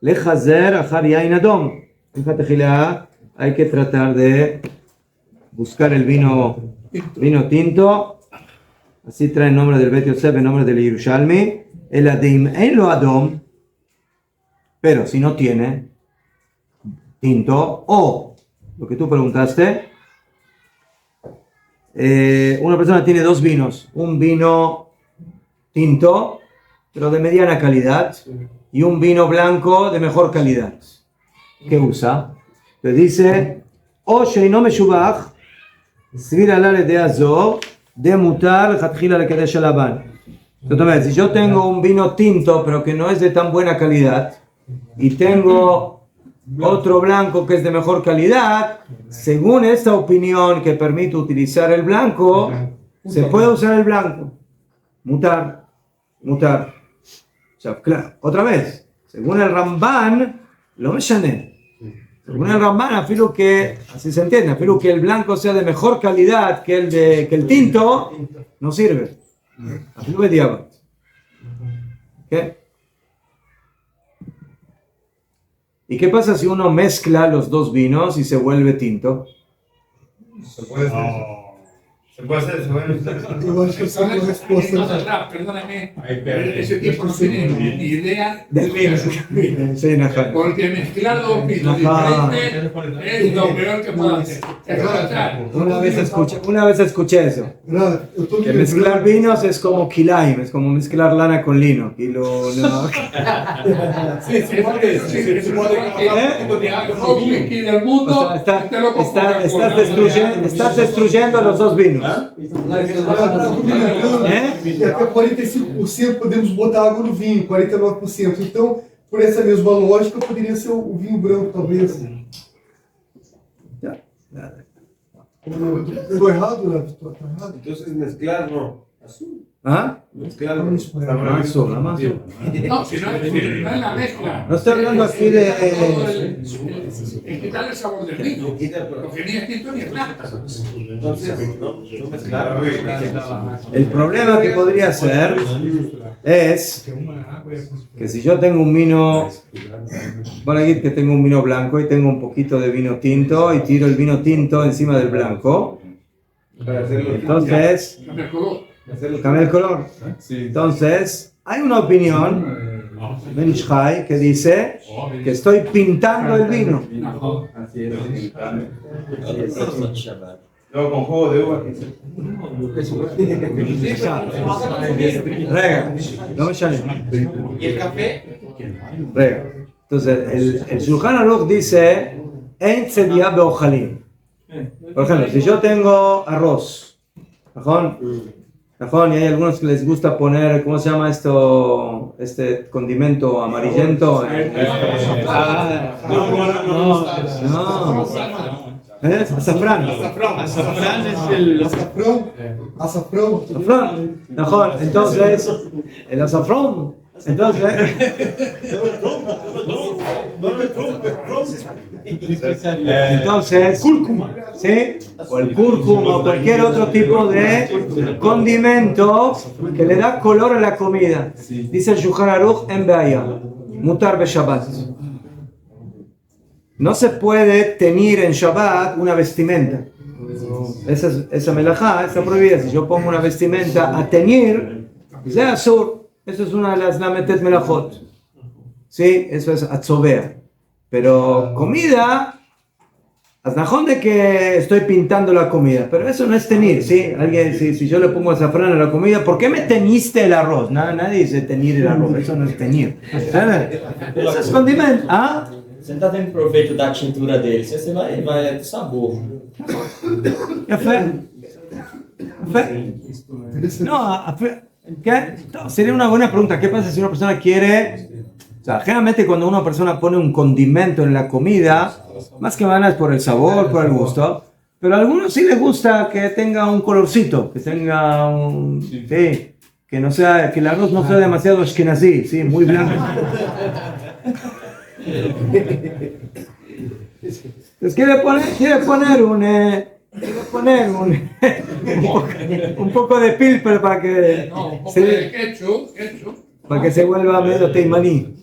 lechazer achar yain adom. En Tejilá hay que tratar de buscar el vino tinto. Así trae el nombre del Bet Yosef, el nombre del Yerushalmi. El adim en lo adom, pero si no tiene tinto, o lo que tú preguntaste, una persona tiene dos vinos, un vino tinto, pero de mediana calidad, y un vino blanco de mejor calidad. ¿Qué usa? Te dice, o sheino meshubach, svir alale de azor, de mutar, jatjila le kedesh alaban. Entonces, si yo tengo un vino tinto, pero que no es de tan buena calidad, y tengo otro blanco que es de mejor calidad, según esta opinión que permite utilizar el blanco, se puede usar el blanco. Mutar. O sea, claro, otra vez, según el Ramban, lo meshané. Según el Ramban, afirmo que, así se entiende, afirmo que el blanco sea de mejor calidad que el tinto, no sirve. Afirmo que diablo. ¿Qué? ¿Y qué pasa si uno mezcla los dos vinos y se vuelve tinto? Se puede hacer. Eu acho que eu sei a resposta. Perdóname, ese tipo no tiene ni idea del vino. Sí, Najá. Porque mezclar dos vinos diferentes es lo peor que puedo hacer. Una vez escuché eso. Nada, eu tô me Que mezclar lembrando. vinos es como kilaim, es como mezclar lana con lino. No. Sí, se puede un whisky del mundo. O sea, estás destruyendo los dos vinos. E até 45% podemos botar água no vinho, 49%. Então, por essa mesma lógica, poderia ser o vinho branco, talvez. Estou errado, Léo? Estou errado? Entonces mezclar no. ¿Ah? Mezclar Não, no. isso não é. Azul. No, si no es la mezcla. No estoy hablando aquí de... Es quitarle el sabor del vino. Porque ni es tinto ni es blanco. Entonces, no mezclar. El problema que podría ser es que si yo tengo un vino, bueno, aquí que tengo un vino blanco y tengo un poquito de vino tinto y tiro el vino tinto encima del blanco, entonces cambia el color. Entonces hay una opinión Ben Ish Chai que dice que estoy pintando el vino. Luego con juego de uva. Rega, no me llames. ¿Y el café? Rega. Entonces, el Shulchan Aruch dice: En tzedia beojalim. Por ejemplo, si yo tengo arroz, ¿cajón? Y hay algunos que les gusta poner, ¿cómo se llama esto? Este condimento amarillento. No. ¿Es? Azafrán. Azafrán es el... Açafrão. Azafrán. Mejor. Entonces, el azafrán. Entonces, Entonces, ¿sí? O el cúrcuma o cualquier otro tipo de condimento que le da color a la comida. Dice el Shulchan Aruch en Beaya, mutar be Shabbat. No se puede teñir en Shabbat una vestimenta. Esa melajá está prohibida. Si yo pongo una vestimenta a teñir, es azur. Eso es una de las lametet melajot. Sí, eso es atzovea. Pero comida, aznajón de que estoy pintando la comida. Pero eso no es teñir, ¿sí? Alguien, si yo le pongo azafrán a la comida, ¿por qué me teñiste el arroz? Nadie dice teñir el arroz. Eso no es teñir. Eso es condimento. ¿Ah? Você não está tendo proveito da tintura dele, você vai do sabor. No, ¿qué? No, sería una buena pregunta. ¿Qué pasa si una persona quiere? O sea, generalmente cuando una persona pone un condimento en la comida, más que nada es por el sabor, por el gusto, pero a algunos sí les gusta que tenga un colorcito, que tenga un... Sí, que no sea, que el arroz no sea demasiado ashkenazí, sí, muy blanco. Entonces quiere poner un poco de pilper para que para que se vuelva medio teimaní.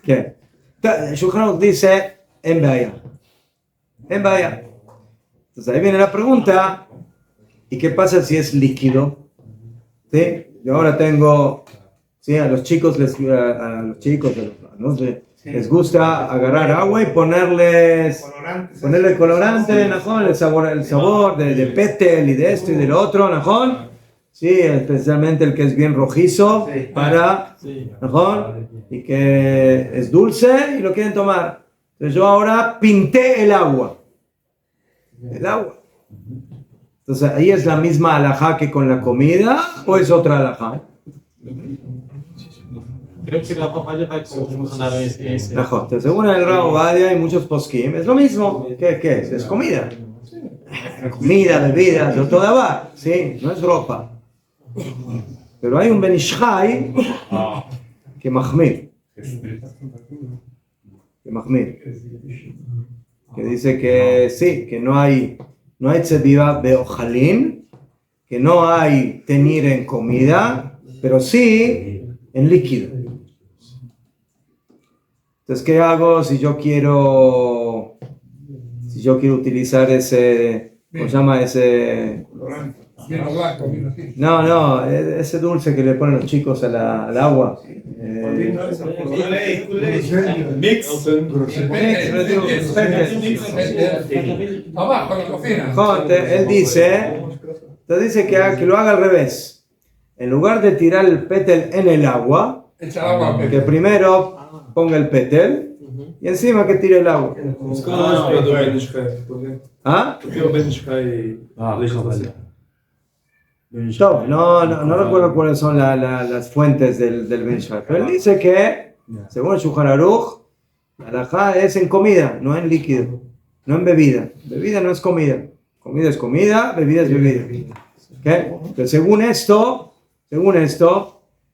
¿Qué? Shulchan Aruch dice en Beaya. Entonces ahí viene la pregunta. ¿Y qué pasa si es líquido? ¿Sí? Yo ahora tengo, ¿sí? A los chicos, les gusta agarrar agua y ponerle colorante, ¿no? el sabor de petel y de esto y del otro, ¿no? Sí, especialmente el que es bien rojizo, ¿no? Y que es dulce y lo quieren tomar. Entonces yo ahora pinté el agua. Entonces, ¿ahí es la misma alajá que con la comida o es otra alajá? Creo que la papaya va a funcionar ese. Entonces, según el Rav Ovadia y muchos poskim, es lo mismo. ¿Qué es? Es comida. Comida, bebida, todo va. Sí, no es ropa. Pero hay un Ben Ish Chai que mahmir. Que dice que sí, que no hay tzebiva beojalín, que no hay teñir en comida, pero sí en líquido. Entonces, ¿qué hago si yo quiero utilizar ese, ¿cómo se llama ese? No, ese dulce que le ponen los chicos al agua. Mix. Él dice que lo haga al revés. En lugar de tirar el petel en el agua, que primero ponga el petel y encima que tire el agua. ¿Ah? No recuerdo cuáles son las fuentes del Ben Ish Chai, pero él dice que, según el Shulchan Aruch, la halajá es en comida, no en líquido, no en bebida. Bebida no es comida. Comida es comida, bebida es bebida. ¿Okay? Pero según esto,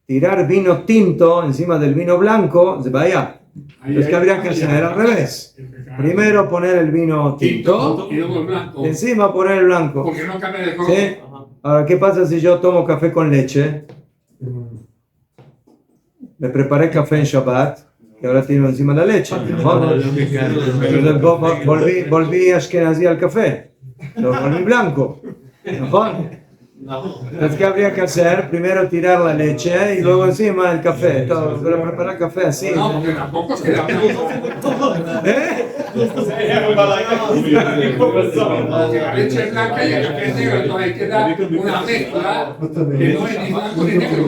tirar vino tinto encima del vino blanco, se vaya. Entonces, ¿qué habría que hacer? Al revés. Primero poner el vino tinto y luego el blanco. Encima poner el blanco. Porque no cambia de color. ¿Sí? Ahora, ¿qué pasa si yo tomo café con leche? Me preparé café en Shabbat, que ahora tengo encima la leche. Entonces volví ashkenazí al café. Lo volví blanco. Entonces, ¿qué habría que hacer? Primero tirar la leche y luego encima el café. Pero preparar café así. No, porque tampoco se da blanco. Porque la leche es blanca y el café es negro, entonces hay que dar una mezcla que no es ni blanco ni negro.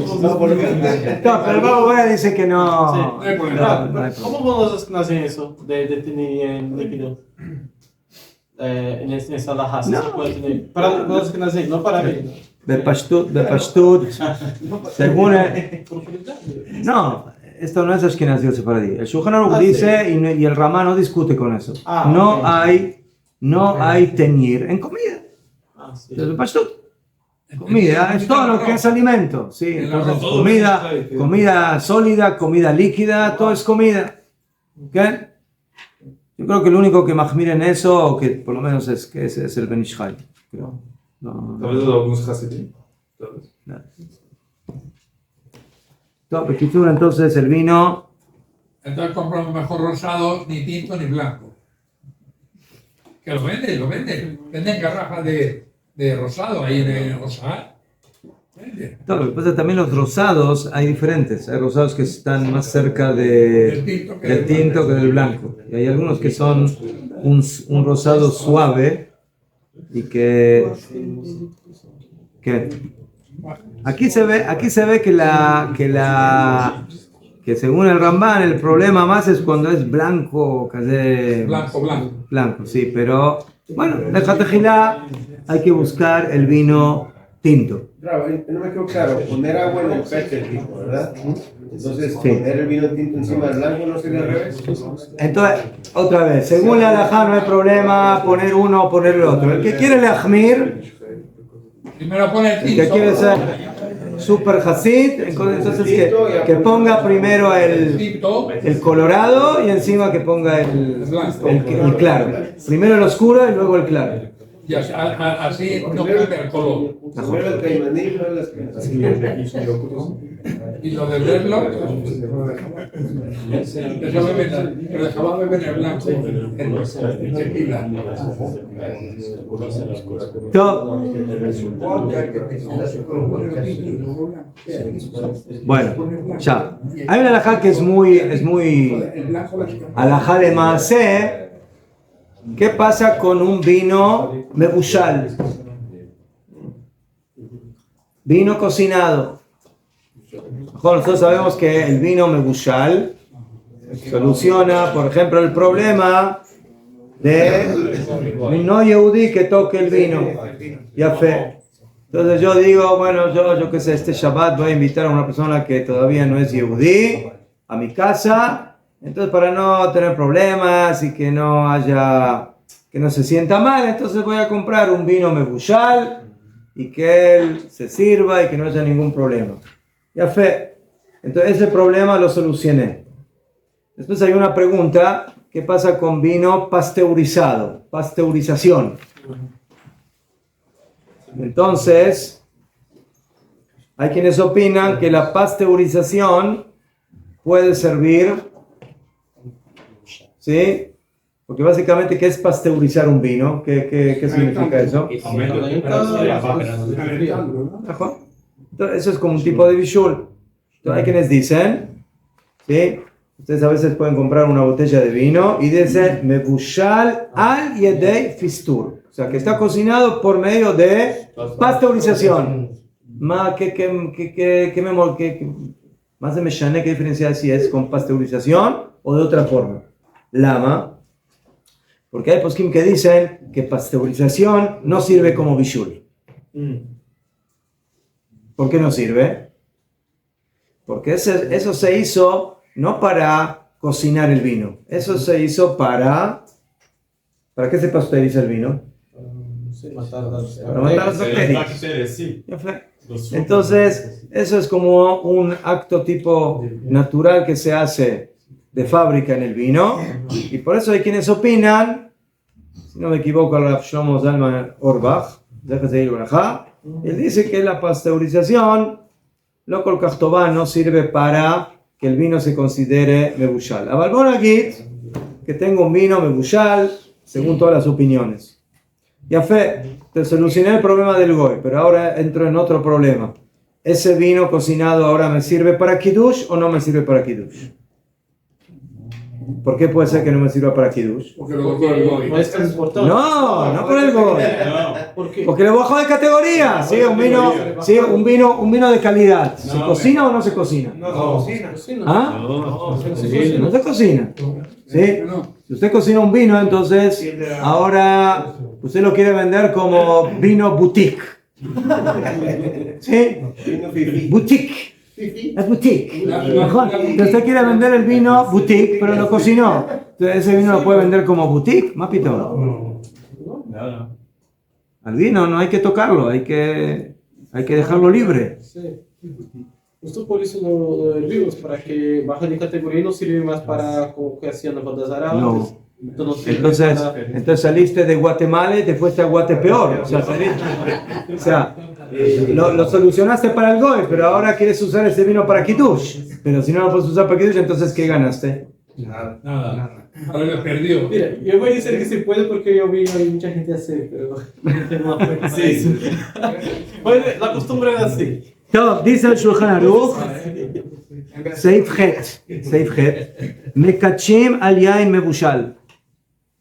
Pero el Babo dice que no. No hay problema. ¿Cómo podemos hacer eso de tener en líquido? En esa alajá, para los que nacen, no para mí. Bepashtut, según no, esto no es ashkenazí o sefaradí. El Shulchan Aruch dice y el Ramá no discute con eso. No hay teñir en comida. Entonces, bepashtut. Comida, es todo lo que es alimento, sí. El Entonces, arroz. comida sólida, comida líquida, todo es comida. ¿Ok? Yo creo que el único que mahmir en eso, que por lo menos es el Ben Ish Chai, creo. No. Tal vez algunos hasidim. Todo, entonces el vino, Entonces compramos mejor rosado, ni tinto ni blanco. Que lo venden. Venden garrafas de rosado ahí en el Rosal. Venden. todo, lo que pasa también los rosados hay diferentes. Hay rosados que están más cerca del tinto que del blanco. Y hay algunos que son un rosado suave y que aquí se ve que según el Rambán el problema más es cuando es blanco, blanco, sí, pero bueno, de Jatejilá hay que buscar el vino tinto. Bravo, no me quedó claro, poner agua en el pecho tipo, ¿verdad? Entonces, Sí. poner el vino tinto encima del blanco no sería al revés. Entonces, otra vez, según la halajá no hay problema poner uno o poner el otro. El que quiere lehmir, Primero pone el el tinto. que quiere ser super hasid, entonces que ponga primero el colorado y encima que ponga el claro. Primero el oscuro y luego el claro. Y así no cambia el color. Primero el caimaní, luego las cremas. Y lo de verlo, pero dejaba beber el blanco, el tequila. Todo. Bueno, ya. Hay una halajá que es muy halajá de maaseh. ¿Qué pasa con un vino mebushal? Vino cocinado. Nosotros sabemos que el vino mebushal soluciona, por ejemplo, el problema de un no yehudí que toque el vino. Ya fe. Entonces yo digo, bueno, yo qué sé, este Shabbat voy a invitar a una persona que todavía no es yehudí a mi casa. Entonces, para no tener problemas y que no se sienta mal, entonces voy a comprar un vino mebushal y que él se sirva y que no haya ningún problema. Ya fe. Entonces, ese problema lo solucioné. Después hay una pregunta, ¿qué pasa con vino pasteurizado? Pasteurización. Entonces, hay quienes opinan que la pasteurización puede servir. ¿Sí? Porque básicamente, ¿qué es pasteurizar un vino? ¿Qué significa eso? Entonces, eso es como un tipo de bishul. Entonces, hay quienes dicen, ¿sí? Ustedes a veces pueden comprar una botella de vino y dicen, mebushal al yedei fistur. O sea, que está cocinado por medio de pasteurización. Más de meshane, ¿qué diferencia hay si es con pasteurización o de otra forma? Lama, porque hay poskim que dicen que pasteurización no sirve como bishul. ¿Por qué no sirve? Porque eso se hizo no para cocinar el vino, eso se hizo ¿para qué se pasteuriza el vino? Para matar las bacterias. Sí. Entonces, eso es como un acto tipo natural que se hace de fábrica en el vino, y por eso hay quienes opinan, si no me equivoco, el Rav Shlomo Zalman Auerbach, él dice que la pasteurización, lo col kachtová, no sirve para que el vino se considere mebushal. A Balbonagit, que tengo un vino mebushal, según todas las opiniones. Ya fe, te solucioné el problema del goy, pero ahora entro en otro problema. ¿Ese vino cocinado ahora me sirve para kiddush o no me sirve para kiddush? ¿Por qué puede ser que no me sirva para kiddush? Porque lo tocó el goy. No por el goy. Porque le bajó de categoría. Sí, un vino de calidad. ¿Se cocina o no se cocina? No se cocina. ¿Ah? No se cocina. ¿Sí? Si usted cocina un vino, entonces ahora usted lo quiere vender como vino boutique. ¿Sí? Boutique. Es boutique. Entonces usted quiere vender el vino boutique, pero lo cocinó. Entonces ese vino lo puede vender como boutique, mapito. Al vino no hay que tocarlo, hay que hay que dejarlo libre. Sí. Justo por eso lo hervimos, para que baje de categoría y no sirve más para como que hacían las bodas árabes. No. Entonces, Entonces saliste de Guatemala y te fuiste a Guatepeor. O sea, lo solucionaste para el Goy, pero ahora quieres usar ese vino para Kiddush. Pero si no lo puedes usar para Kiddush, entonces ¿qué ganaste? Nada. Ahora lo perdió. mira, yo voy a decir que se puede porque yo vi hay mucha gente hacer, pero sí. Bueno, la costumbre es así. טוב, dice el Shulchan Aruch, סעיף ח', מקדשים על יין מבושל.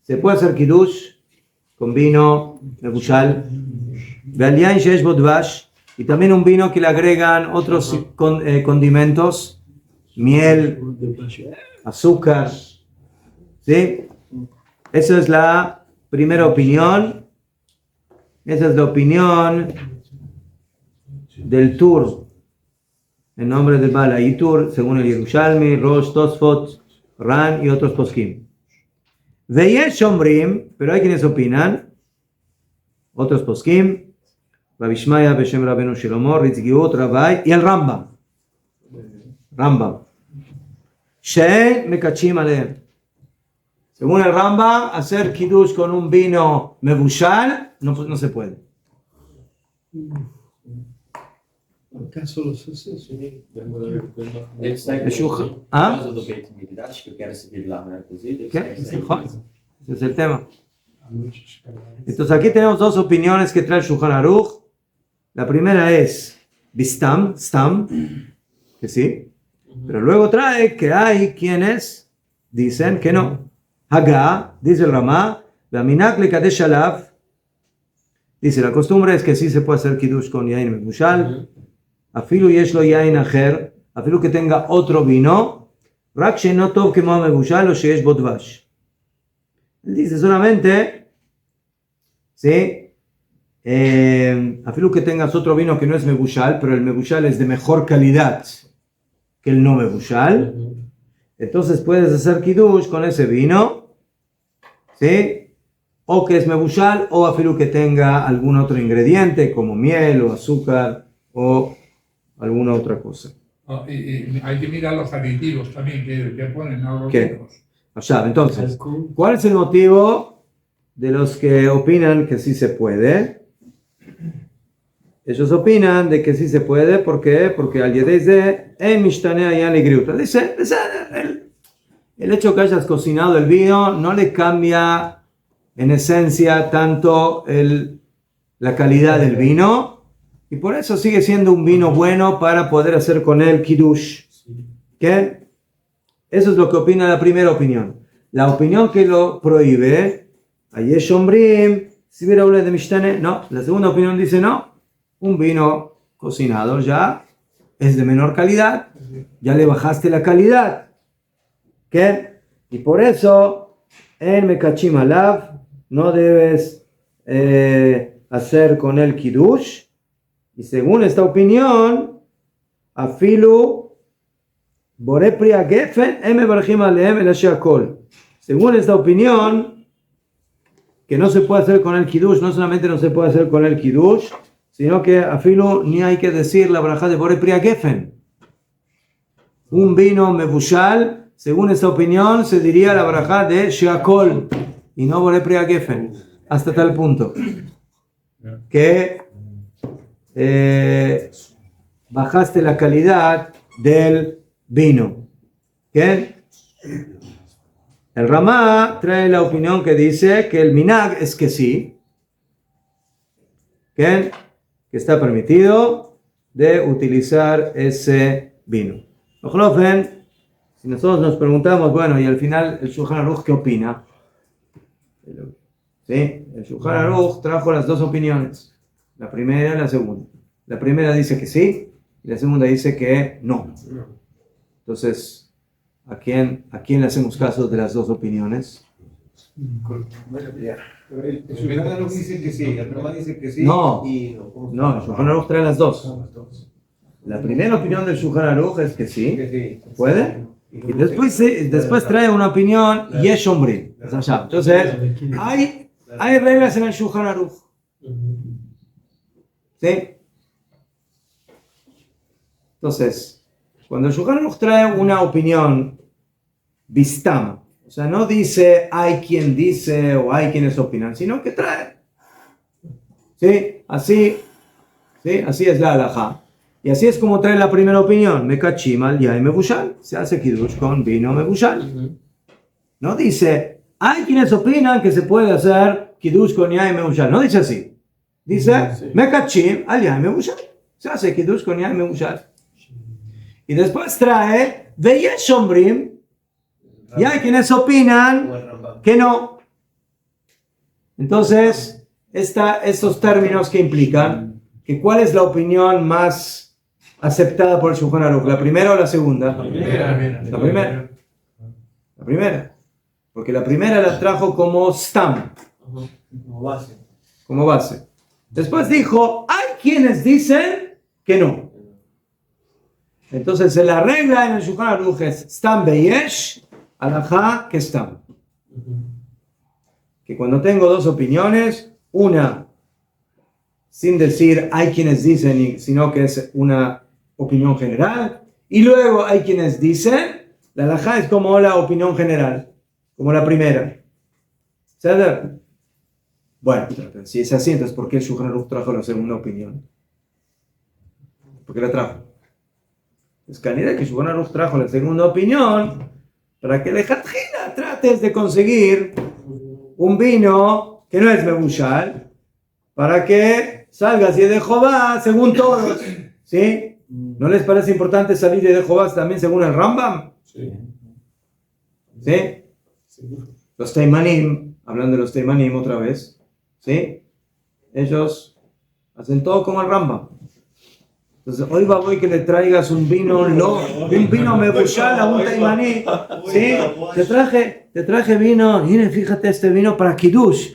Se puede hacer kiddush con vino מבושל, ועל יין שיש בו דבש, y también un vino que le agregan otros condimentos, miel, azúcar, ¿sí? Esa es la primera opinión. Esa es la opinión del Tur, en nombre de Bala y Tur, según el Yerushalmi, Rosh, Tosfot, Ran y otros poskim. Veyesh Omrim, pero hay quienes opinan, otros poskim, Rabbi Shmaya, Beshem Rabbeinu Shlomo, Ritzgiut, Rabbi y el Rambam. She'en mekachim alehem. Según el Rambam, hacer kiddush con un vino mebushal no se puede. Eles ¿Ah? do Beit Mikdash, que eu quero seguir lá na cozinha. Ese es el tema. Entonces aquí tenemos dos opiniones que trae el Shulchan Aruch. La primera es Bistam, Stam, que sí, pero luego trae que hay quienes dicen que no. Haga, dice el Ramá, Vaminak le Kadesh Alav, dice la costumbre es que sí se puede hacer kiddush con yain mebushal, afilu yesh lo yain acher, afilu que tenga otro vino, rak she'no tov kemo mebushal o sheyesh bo dvash. Él dice solamente, sí, afilu que tengas otro vino que no es mebushal, pero el mebushal es de mejor calidad que el no mebushal, entonces puedes hacer kiddush con ese vino, ¿sí? O que es mebushal, o afilu que tenga algún otro ingrediente, como miel o azúcar, o alguna otra cosa. Y hay que mirar los aditivos también que ponen a los ¿Qué? vinos. O sea, entonces, ¿cuál es el motivo de los que opinan que sí se puede? Ellos opinan de que sí se puede, ¿por qué? Porque al dice el hecho que hayas cocinado el vino no le cambia en esencia tanto la calidad del vino, y por eso sigue siendo un vino bueno para poder hacer con él kiddush. ¿Qué? Eso es lo que opina la primera opinión. La opinión que lo prohíbe, ayesh ombrim, si hubiera hablado de mishtane, no. La segunda opinión dice no. Un vino cocinado ya es de menor calidad, ya le bajaste la calidad. ¿Qué? Y por eso, en mekachim alav, no debes hacer con el kiddush. Y según esta opinión, afilu boré priya gefen, mevarchim alehem el ashakol. Según esta opinión, que no se puede hacer con el kiddush, no solamente no se puede hacer con el kiddush, sino que afilu ni hay que decir la braja de boré priya gefen. Un vino mebushal, según esta opinión, se diría la braja de shakol y no boré priya gefen. Hasta tal punto que bajaste la calidad del vino. ¿Qué? El Ramá trae la opinión que dice que el minag es que sí, que está permitido de utilizar ese vino. Si nosotros nos preguntamos, bueno, y al final el Shulchan Aruch, ¿qué opina? ¿Sí? El Shulchan Aruch trajo las dos opiniones, la primera y la segunda. La primera dice que sí, y la segunda dice que no. Entonces, ¿a quién le hacemos caso de las dos opiniones? El Shulchan Aruch dice que sí, el Ramá dice que sí. No, y no, el Shulchan Aruch trae las dos. La primera opinión del Shulchan Aruch es que sí, ¿puede? Y después trae una opinión yesh ombrim. Entonces, hay reglas en el Shulchan Aruch. ¿Sí? Entonces, cuando el Shulchan Aruch trae una opinión bistam, o sea, no dice hay quien dice o hay quienes opinan, sino que trae. ¿Sí? Así es la halajá. Y así es como trae la primera opinión. Mekachim al yain mebushal. Se hace kiddush con vino mebushal. No dice, hay quienes opinan que se puede hacer kiddush con yain mebushal. No dice así. Dice, Mekachim al yain mebushal. Se hace kiddush con yain mebushal. Y después trae, veyesh ombrim. Y hay quienes opinan que no. Entonces, estos términos que implican que cuál es la opinión más aceptada por el Shulchan Aruch, ¿la primera o la segunda? La primera. Porque la primera la trajo como stam, como base. Después dijo, hay quienes dicen que no. Entonces la regla en el Shulchan Aruch es stam beyesh, halajá que stam. Que cuando tengo dos opiniones, una sin decir hay quienes dicen, sino que es una opinión general, y luego hay quienes dicen, la halajá es como la opinión general, como la primera. ¿Sabes? Bueno, si es así, entonces ¿por qué el Shulchan Aruch trajo la segunda opinión? ¿Por qué la trajo? Es canidad que el Shulchan Aruch trajo la segunda opinión para que lejatjila trates de conseguir un vino que no es mebushal, para que salgas y de Jehová según todos. ¿Sí? ¿No les parece importante salir de Jehová también según el Rambam? Sí. ¿Sí? Los Teimanim, hablando de los Teimanim otra vez, ¿sí? Ellos hacen todo como el Rambam. Entonces, hoy va voy que le traigas un vino mebushal a un Teimaní. ¿Sí? Te traje vino, miren, fíjate este vino para Kiddush.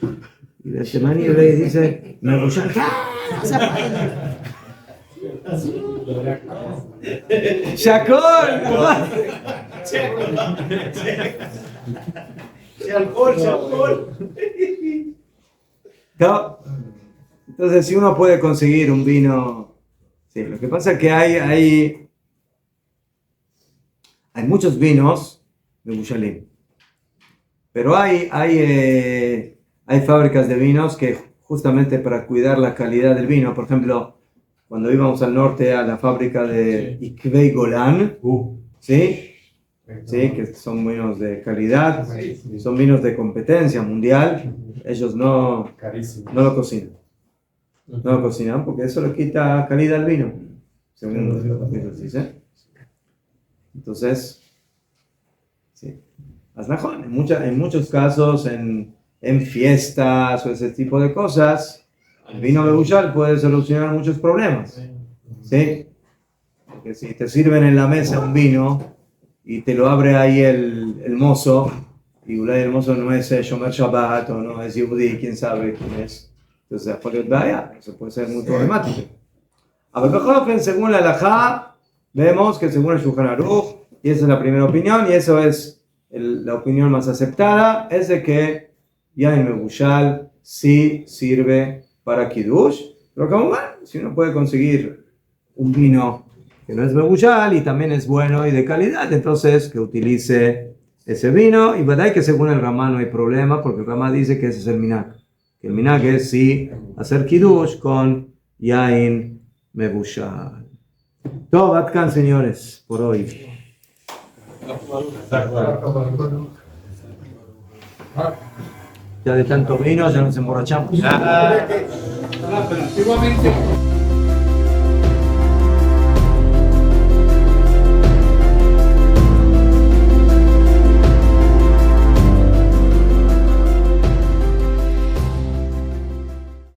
Y el Teimaní le dice, mebushal, ¡Shakol! No. Entonces, si uno puede conseguir un vino, sí, lo que pasa es que hay muchos vinos de Bushalim, pero hay fábricas de vinos que justamente para cuidar la calidad del vino, por ejemplo, cuando íbamos al norte a la fábrica de Ikvei Golan, ¿sí? Sí, que son vinos de calidad, son vinos de competencia mundial, ellos no lo cocinan. No lo cocinan porque eso le quita calidad al vino, según los vinos dicen. Entonces, sí. En muchos casos, en fiestas o ese tipo de cosas, el vino mebushal puede solucionar muchos problemas. ¿Sí? Porque si te sirven en la mesa un vino y te lo abre ahí el mozo, y el mozo no es Shomer Shabbat o no es Yehudi, quién sabe quién es. Entonces, eso puede ser muy problemático. A ver, según la halajá, vemos que según el Shulchan Aruch, y esa es la primera opinión, y eso es la opinión más aceptada, es de que yain mebushal sí sirve para Kiddush, pero como bueno, si uno puede conseguir un vino que no es mebushal y también es bueno y de calidad, entonces que utilice ese vino, y verdad que según el Ramá no hay problema, porque el Ramá dice que ese es el minhag. Que el minhag es sí hacer Kiddush con yain mebushal. Todo, Atkan, señores, por hoy. Ya de tanto vino ya nos emborrachamos. Pero antiguamente